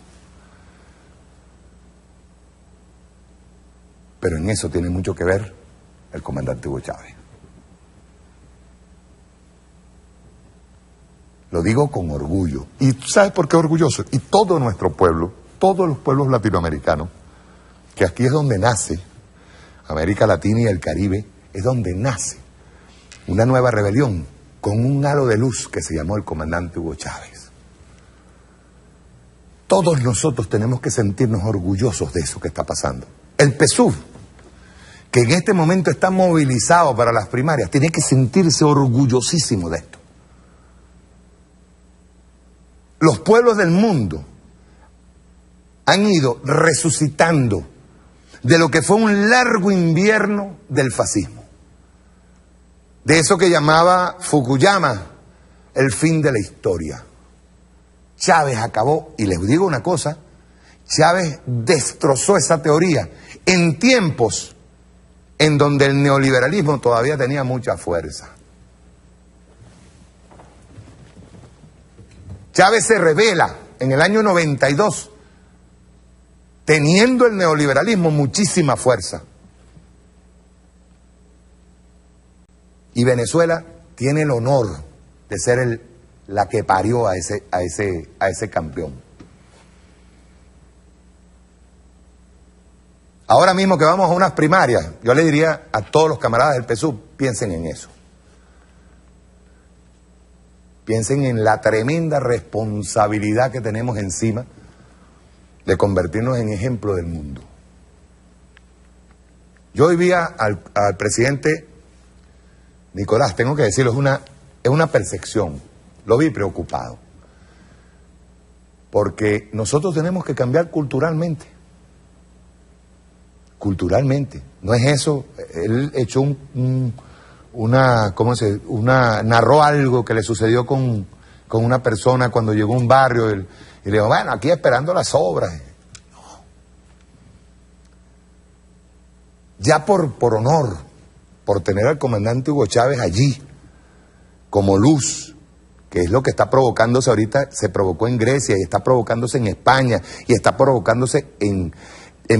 Pero en eso tiene mucho que ver el comandante Hugo Chávez. Lo digo con orgullo. ¿Y sabes por qué orgulloso? Y todo nuestro pueblo, todos los pueblos latinoamericanos, que aquí es donde nace, América Latina y el Caribe, es donde nace una nueva rebelión con un halo de luz que se llamó el comandante Hugo Chávez. Todos nosotros tenemos que sentirnos orgullosos de eso que está pasando. El PSUV, que en este momento está movilizado para las primarias, tiene que sentirse orgullosísimo de esto. Los pueblos del mundo han ido resucitando de lo que fue un largo invierno del fascismo. De eso que llamaba Fukuyama el fin de la historia. Chávez acabó, y les digo una cosa, Chávez destrozó esa teoría en tiempos en donde el neoliberalismo todavía tenía mucha fuerza. Chávez se rebela en el año 92, teniendo el neoliberalismo muchísima fuerza. Y Venezuela tiene el honor de ser la que parió a ese campeón. Ahora mismo que vamos a unas primarias, yo le diría a todos los camaradas del PSUV, piensen en eso. piensen en la tremenda responsabilidad que tenemos encima de convertirnos en ejemplo del mundo. Yo hoy vi al presidente Nicolás, tengo que decirlo, es una percepción, lo vi preocupado, porque nosotros tenemos que cambiar culturalmente, no es eso, él echó narró algo que le sucedió con una persona cuando llegó a un barrio y le dijo, bueno, aquí esperando las obras. No. Ya por honor, por tener al comandante Hugo Chávez allí, como luz, que es lo que está provocándose ahorita, se provocó en Grecia y está provocándose en España y está provocándose en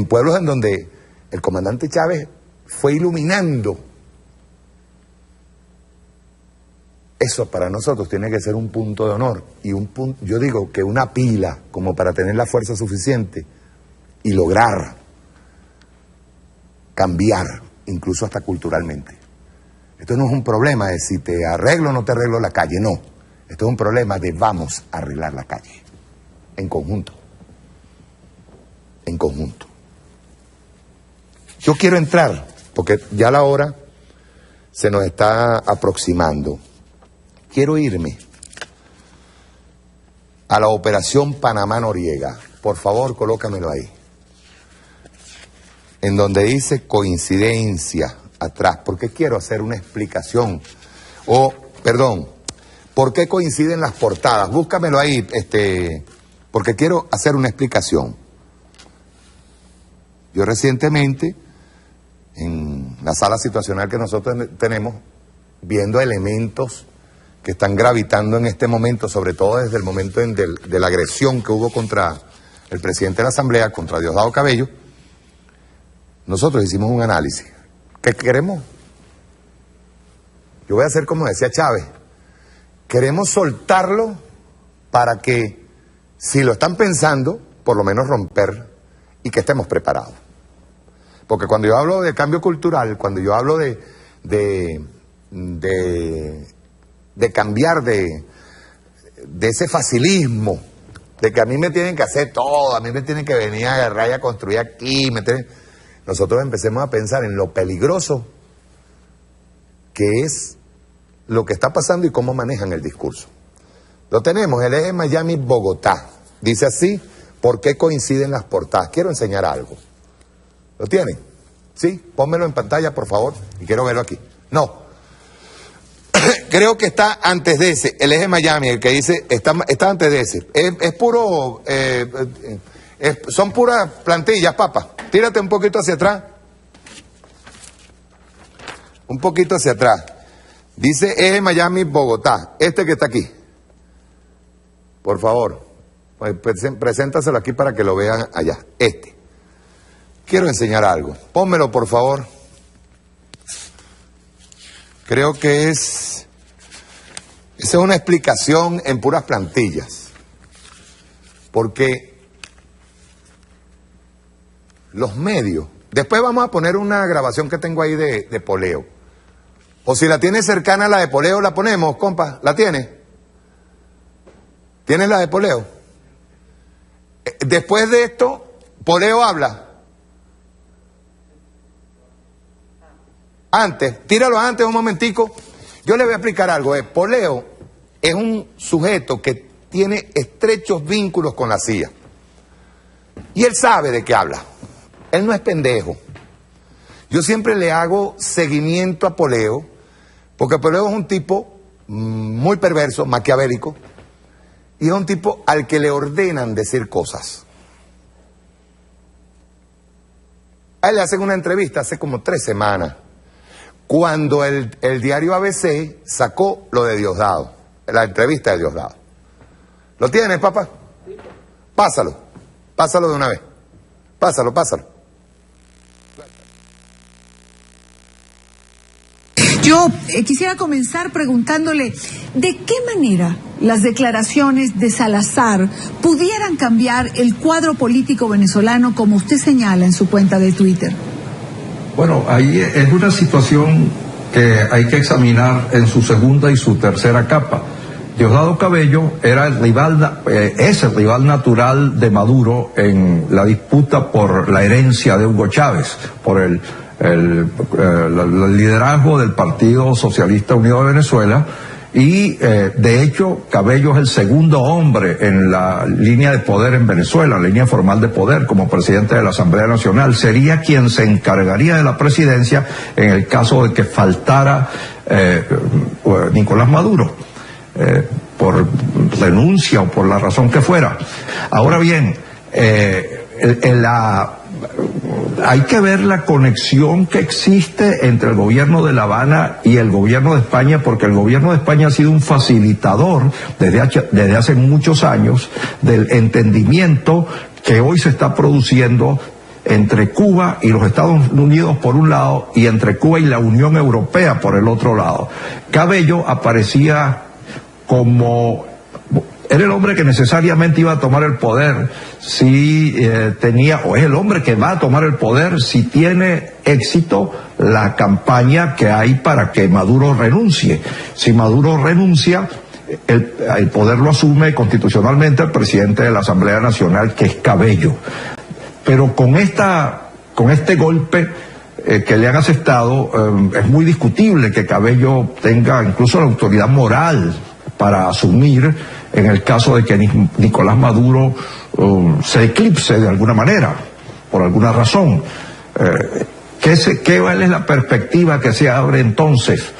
pueblos en donde el comandante Chávez fue iluminando. Eso para nosotros tiene que ser un punto de honor y yo digo que una pila como para tener la fuerza suficiente y lograr cambiar, incluso hasta culturalmente. Esto no es un problema de si te arreglo o no te arreglo la calle, no. Esto es un problema de vamos a arreglar la calle, en conjunto. En conjunto. Yo quiero entrar, porque ya la hora se nos está aproximando. Quiero irme a la operación Panamá Noriega. Por favor, colócamelo ahí. En donde dice coincidencia atrás, porque quiero hacer una explicación. ¿Por qué coinciden las portadas? Búscamelo ahí, porque quiero hacer una explicación. Yo recientemente, en la sala situacional que nosotros tenemos, viendo elementos que están gravitando en este momento, sobre todo desde el momento de la agresión que hubo contra el presidente de la Asamblea, contra Diosdado Cabello, nosotros hicimos un análisis. ¿Qué queremos? Yo voy a hacer como decía Chávez. Queremos soltarlo para que, si lo están pensando, por lo menos romper y que estemos preparados. Porque cuando yo hablo de cambio cultural, cuando yo hablo de cambiar de ese facilismo, de que a mí me tienen que hacer todo, a mí me tienen que venir a agarrar y a construir aquí, nosotros empecemos a pensar en lo peligroso que es lo que está pasando y cómo manejan el discurso. Lo tenemos, el eje Miami-Bogotá. Dice así, ¿por qué coinciden las portadas? Quiero enseñar algo. ¿Lo tienen? ¿Sí? Pónmelo en pantalla, por favor, y quiero verlo aquí. No. Creo que está antes de ese, el eje Miami, el que dice, está antes de ese. Es puro, son puras plantillas, papa. Tírate un poquito hacia atrás. Un poquito hacia atrás. Dice eje Miami-Bogotá, este que está aquí. Por favor, preséntaselo aquí para que lo vean allá. Quiero enseñar algo. Pónmelo, por favor. Creo que esa es una explicación en puras plantillas. Porque los medios... Después vamos a poner una grabación que tengo ahí de Poleo. O si la tienes cercana a la de Poleo, la ponemos, compa. ¿La tienes? ¿Tienes la de Poleo? Después de esto, Poleo habla. Antes, tíralo antes un momentico. Yo le voy a explicar algo. Poleo es un sujeto que tiene estrechos vínculos con la CIA. Y él sabe de qué habla. Él no es pendejo. Yo siempre le hago seguimiento a Poleo, porque Poleo es un tipo muy perverso, maquiavélico, y es un tipo al que le ordenan decir cosas. A él le hacen una entrevista hace como 3 semanas, cuando el diario ABC sacó lo de Diosdado, la entrevista de Diosdado. ¿Lo tienes, papá? Pásalo de una vez. Pásalo. Yo quisiera comenzar preguntándole, ¿de qué manera las declaraciones de Salazar pudieran cambiar el cuadro político venezolano, como usted señala en su cuenta de Twitter? Bueno, ahí es una situación que hay que examinar en su segunda y su tercera capa. Diosdado Cabello era el rival, es el rival natural de Maduro en la disputa por la herencia de Hugo Chávez, por el liderazgo del Partido Socialista Unido de Venezuela. Y de hecho Cabello es el segundo hombre en la línea de poder en Venezuela, la línea formal de poder como presidente de la Asamblea Nacional. Sería quien se encargaría de la presidencia en el caso de que faltara Nicolás Maduro, por renuncia o por la razón que fuera. Ahora bien, hay que ver la conexión que existe entre el gobierno de La Habana y el gobierno de España, porque el gobierno de España ha sido un facilitador desde hace muchos años del entendimiento que hoy se está produciendo entre Cuba y los Estados Unidos por un lado y entre Cuba y la Unión Europea por el otro lado. Cabello aparecía como... era el hombre que necesariamente iba a tomar el poder si tenía, o es el hombre que va a tomar el poder si tiene éxito la campaña que hay para que Maduro renuncie. Si Maduro renuncia, el poder lo asume constitucionalmente el presidente de la Asamblea Nacional, que es Cabello. Pero con este golpe que le han asestado, es muy discutible que Cabello tenga incluso la autoridad moral para asumir en el caso de que Nicolás Maduro se eclipse de alguna manera, por alguna razón. ¿Cuál es la perspectiva que se abre entonces?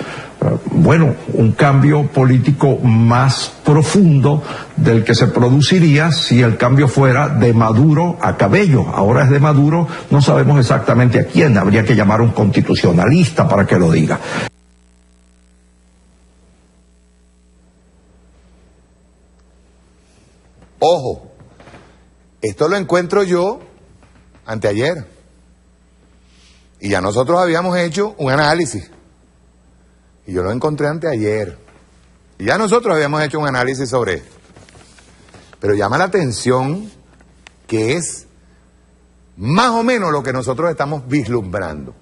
Bueno, un cambio político más profundo del que se produciría si el cambio fuera de Maduro a Cabello. Ahora es de Maduro, no sabemos exactamente a quién, habría que llamar a un constitucionalista para que lo diga. Ojo, esto lo encuentro yo anteayer. Y ya nosotros habíamos hecho un análisis. Y yo lo encontré anteayer. Y ya nosotros habíamos hecho un análisis sobre esto. Pero llama la atención que es más o menos lo que nosotros estamos vislumbrando.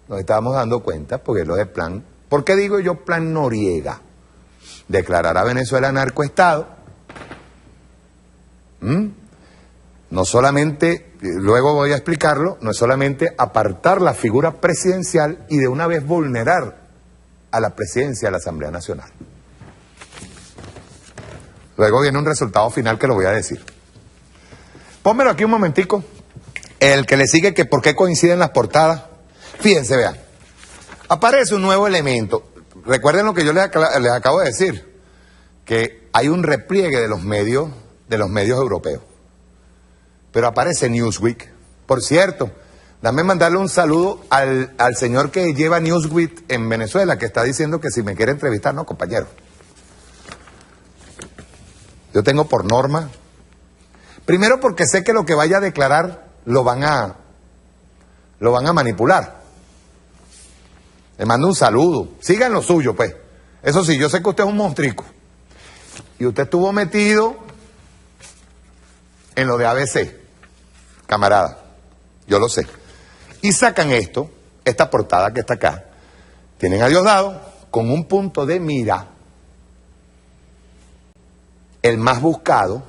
Nos estábamos dando cuenta, porque es lo del plan. ¿Por qué digo yo plan Noriega? Declarar a Venezuela narcoestado. No solamente, luego voy a explicarlo, no es solamente apartar la figura presidencial y de una vez vulnerar a la presidencia de la Asamblea Nacional. Luego viene un resultado final que lo voy a decir. Pónmelo aquí un momentico. El que le sigue, que por qué coinciden las portadas. Fíjense, vean. Aparece un nuevo elemento. Recuerden lo que yo les acabo de decir, que hay un repliegue de los medios europeos. Pero aparece Newsweek. Por cierto, dame mandarle un saludo al señor que lleva Newsweek en Venezuela, que está diciendo que si me quiere entrevistar, no, compañero. Yo tengo por norma, primero porque sé que lo que vaya a declarar lo van a manipular. Le mando un saludo. Sigan lo suyo, pues. Eso sí, yo sé que usted es un monstrico. Y usted estuvo metido en lo de ABC, camarada, yo lo sé. Y sacan esta portada que está acá. Tienen a Diosdado con un punto de mira, el más buscado.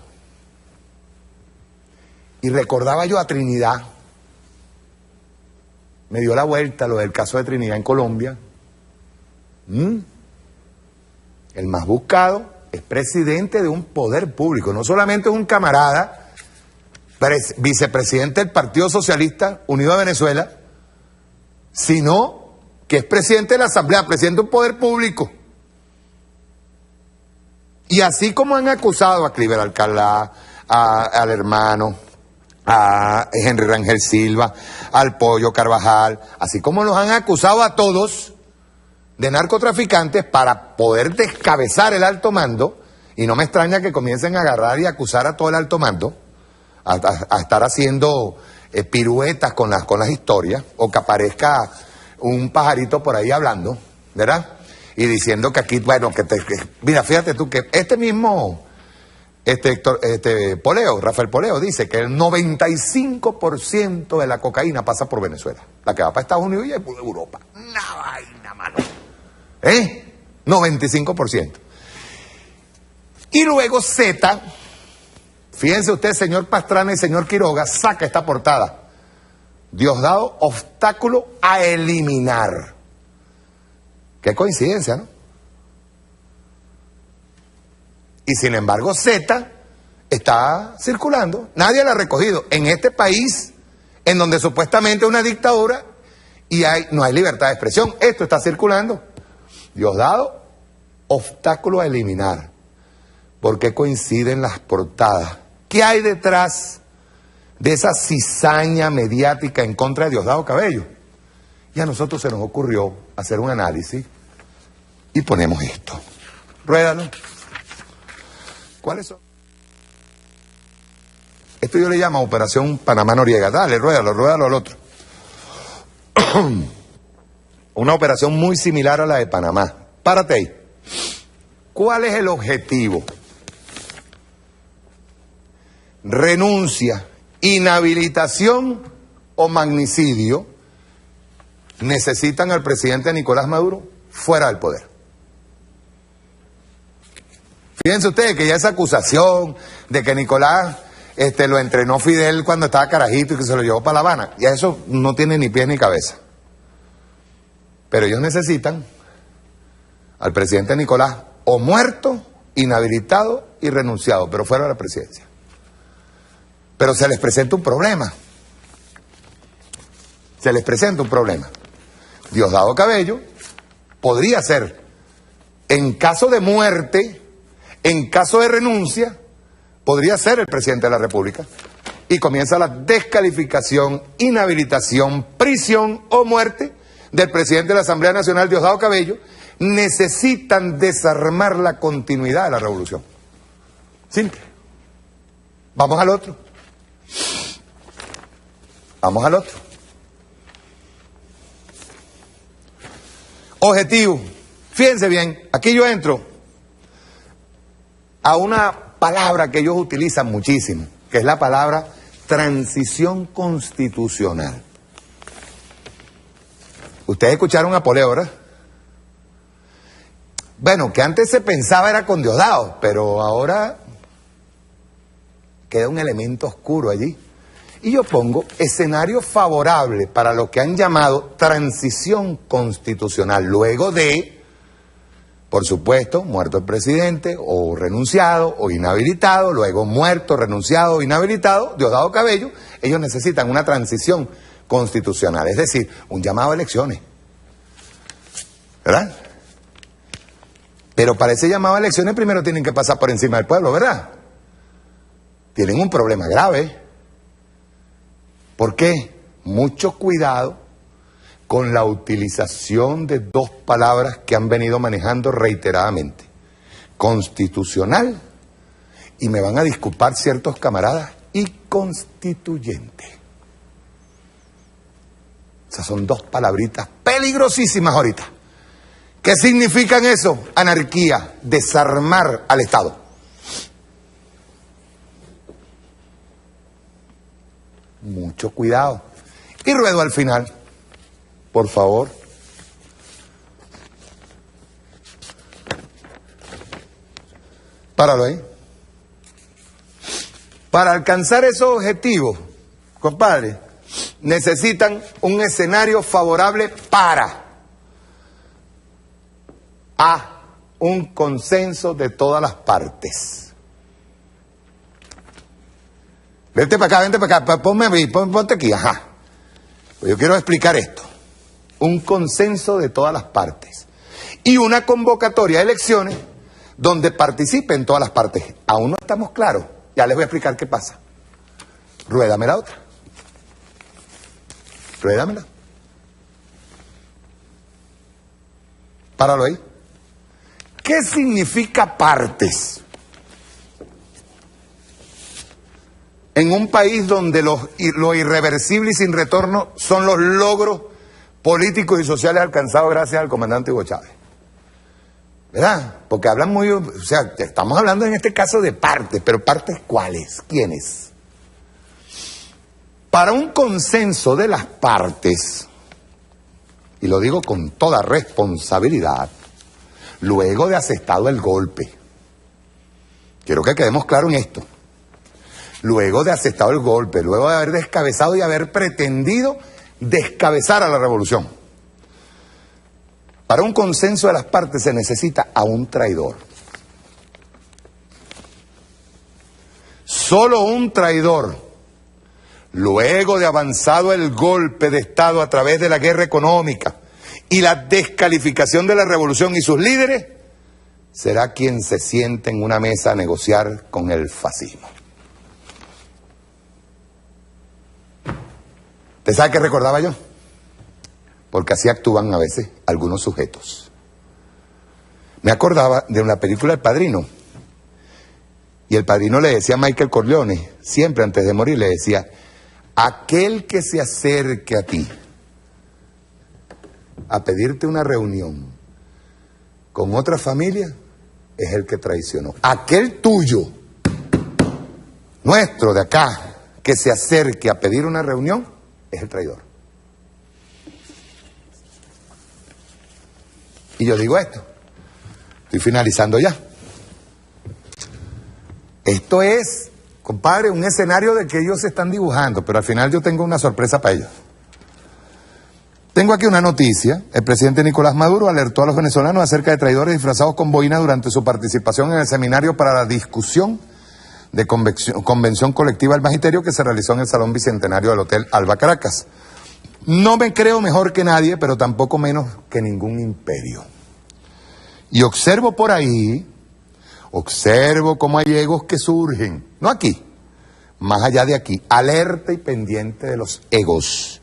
Y recordaba yo a Trinidad. Me dio la vuelta lo del caso de Trinidad en Colombia. El más buscado es presidente de un poder público, no solamente es un camarada, vicepresidente del Partido Socialista Unido de Venezuela, sino que es presidente de la Asamblea, presidente de un poder público. Y así como han acusado a Cliver Alcalá, al hermano, a Henry Rangel Silva, al Pollo Carvajal, así como los han acusado a todos de narcotraficantes para poder descabezar el alto mando, y no me extraña que comiencen a agarrar y acusar a todo el alto mando, a estar haciendo piruetas con las historias, o que aparezca un pajarito por ahí hablando, ¿verdad? Y diciendo que aquí, bueno, mira, fíjate tú que este mismo Poleo, Rafael Poleo, dice que el 95% de la cocaína pasa por Venezuela, la que va para Estados Unidos y Europa. Una vaina, mano. 95%. Y luego Z, fíjense usted, señor Pastrana y señor Quiroga, saca esta portada. Diosdado, obstáculo a eliminar. Qué coincidencia, ¿no? Y sin embargo Z está circulando, nadie la ha recogido. En este país, en donde supuestamente es una dictadura y no hay libertad de expresión, esto está circulando. Diosdado, obstáculo a eliminar. ¿Por qué coinciden las portadas? ¿Qué hay detrás de esa cizaña mediática en contra de Diosdado Cabello? Y a nosotros se nos ocurrió hacer un análisis y ponemos esto. Ruédalo. ¿Cuáles son? Esto yo le llamo Operación Panamá Noriega. Dale, ruédalo al otro. Una operación muy similar a la de Panamá. Párate ahí. ¿Cuál es el objetivo? Renuncia, inhabilitación o magnicidio necesitan al presidente Nicolás Maduro fuera del poder. Fíjense ustedes que ya esa acusación de que Nicolás lo entrenó Fidel cuando estaba carajito y que se lo llevó para La Habana, ya eso no tiene ni pies ni cabeza. Pero ellos necesitan al presidente Nicolás o muerto, inhabilitado y renunciado, pero fuera de la presidencia. Pero se les presenta un problema. Se les presenta un problema. Diosdado Cabello podría ser, en caso de muerte, en caso de renuncia, podría ser el presidente de la República. Y comienza la descalificación, inhabilitación, prisión o muerte del presidente de la Asamblea Nacional, Diosdado Cabello. Necesitan desarmar la continuidad de la revolución. Simple. Vamos al otro. Vamos al otro. Objetivo. Fíjense bien, aquí yo entro a una palabra que ellos utilizan muchísimo, que es la palabra transición constitucional. Ustedes escucharon a Poleo, ¿verdad? Bueno, que antes se pensaba era con Diosdado, pero ahora queda un elemento oscuro allí. Y yo pongo escenario favorable para lo que han llamado transición constitucional, luego de, por supuesto, muerto el presidente, o renunciado, o inhabilitado, luego muerto, renunciado, o inhabilitado, Diosdado Cabello. Ellos necesitan una transición constitucional, es decir, un llamado a elecciones, ¿verdad? Pero para ese llamado a elecciones primero tienen que pasar por encima del pueblo, ¿verdad? Tienen un problema grave. ¿Por qué? Mucho cuidado con la utilización de dos palabras que han venido manejando reiteradamente. Constitucional, y me van a disculpar ciertos camaradas, y constituyente. Esas son dos palabritas peligrosísimas ahorita. ¿Qué significan eso? Anarquía, desarmar al Estado. Mucho cuidado. Y ruedo al final, por favor. Páralo ahí. Para alcanzar esos objetivos, compadre, necesitan un escenario favorable para un consenso de todas las partes. Vente para acá, ponte aquí, ajá. Pues yo quiero explicar esto. Un consenso de todas las partes. Y una convocatoria de elecciones donde participen todas las partes. Aún no estamos claros. Ya les voy a explicar qué pasa. Ruédame la otra. Ruédamela. Páralo ahí. ¿Qué significa partes? En un país donde lo irreversible y sin retorno son los logros políticos y sociales alcanzados gracias al comandante Hugo Chávez. ¿Verdad? Porque hablan muy... O sea, estamos hablando en este caso de partes, pero ¿partes cuáles? ¿Quiénes? Para un consenso de las partes, y lo digo con toda responsabilidad, luego de asestado el golpe, quiero que quedemos claros en esto. Luego de aceptado el golpe, luego de haber descabezado y haber pretendido descabezar a la revolución, para un consenso de las partes se necesita a un traidor. Solo un traidor, luego de avanzado el golpe de Estado a través de la guerra económica y la descalificación de la revolución y sus líderes, será quien se siente en una mesa a negociar con el fascismo. ¿Usted sabe qué recordaba yo? Porque así actúan a veces algunos sujetos. Me acordaba de una película El Padrino. Y el Padrino le decía a Michael Corleone, siempre antes de morir, le decía: aquel que se acerque a ti a pedirte una reunión con otra familia es el que traicionó. Aquel tuyo, nuestro de acá, que se acerque a pedir una reunión es el traidor. Y yo digo esto, estoy finalizando ya. Esto es, compadre, un escenario de que ellos se están dibujando, pero al final yo tengo una sorpresa para ellos. Tengo aquí una noticia. El presidente Nicolás Maduro alertó a los venezolanos acerca de traidores disfrazados con boina durante su participación en el seminario para la discusión de convención colectiva del magisterio que se realizó en el Salón Bicentenario del Hotel Alba Caracas. No me creo mejor que nadie, pero tampoco menos que ningún imperio. Y observo por ahí, observo cómo hay egos que surgen, no aquí, más allá de aquí, alerta y pendiente de los egos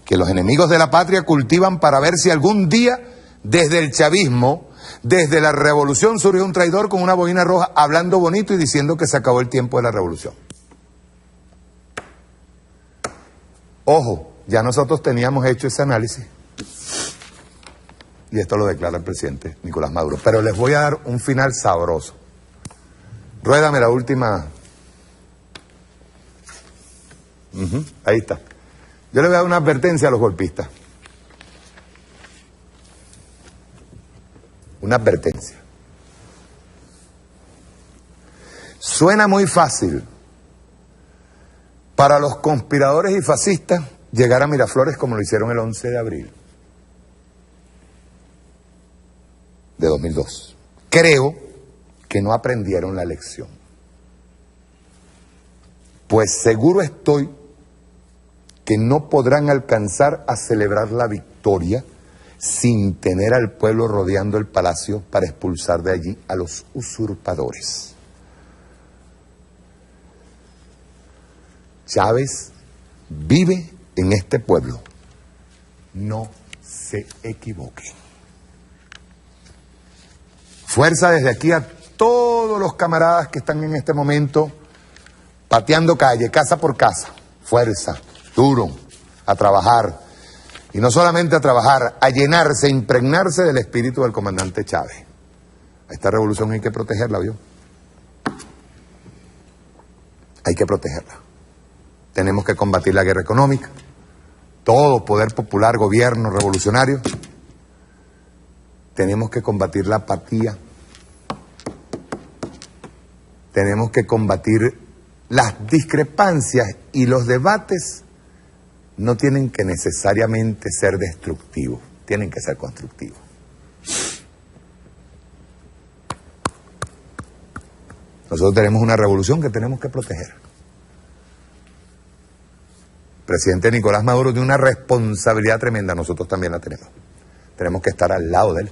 que los enemigos de la patria cultivan para ver si algún día, desde el chavismo, desde la revolución, surge un traidor con una boina roja hablando bonito y diciendo que se acabó el tiempo de la revolución. Ojo, ya nosotros teníamos hecho ese análisis. Y esto lo declara el presidente Nicolás Maduro. Pero les voy a dar un final sabroso. Ruédame la última. Ahí está. Yo le voy a dar una advertencia a los golpistas. Una advertencia. Suena muy fácil para los conspiradores y fascistas llegar a Miraflores como lo hicieron el 11 de abril de 2002. Creo que no aprendieron la lección. Pues seguro estoy que no podrán alcanzar a celebrar la victoria sin tener al pueblo rodeando el palacio para expulsar de allí a los usurpadores. Chávez vive en este pueblo. No se equivoquen. Fuerza desde aquí a todos los camaradas que están en este momento pateando calle, casa por casa. Fuerza, duro, a trabajar. Y no solamente a trabajar, a llenarse, a impregnarse del espíritu del comandante Chávez. A esta revolución hay que protegerla, ¿vio? Hay que protegerla. Tenemos que combatir la guerra económica. Todo poder popular, gobierno revolucionario. Tenemos que combatir la apatía. Tenemos que combatir las discrepancias y los debates. No tienen que necesariamente ser destructivos, tienen que ser constructivos. Nosotros tenemos una revolución que tenemos que proteger. El presidente Nicolás Maduro tiene una responsabilidad tremenda, nosotros también la tenemos. Tenemos que estar al lado de él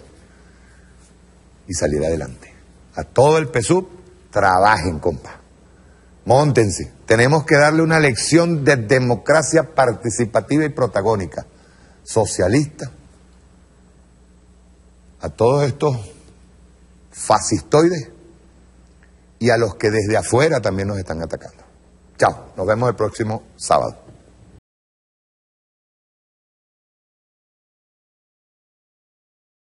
y salir adelante. A todo el PSUV, trabajen, compa. Móntense. Tenemos que darle una lección de democracia participativa y protagónica, socialista, a todos estos fascistoides y a los que desde afuera también nos están atacando. Chao, nos vemos el próximo sábado.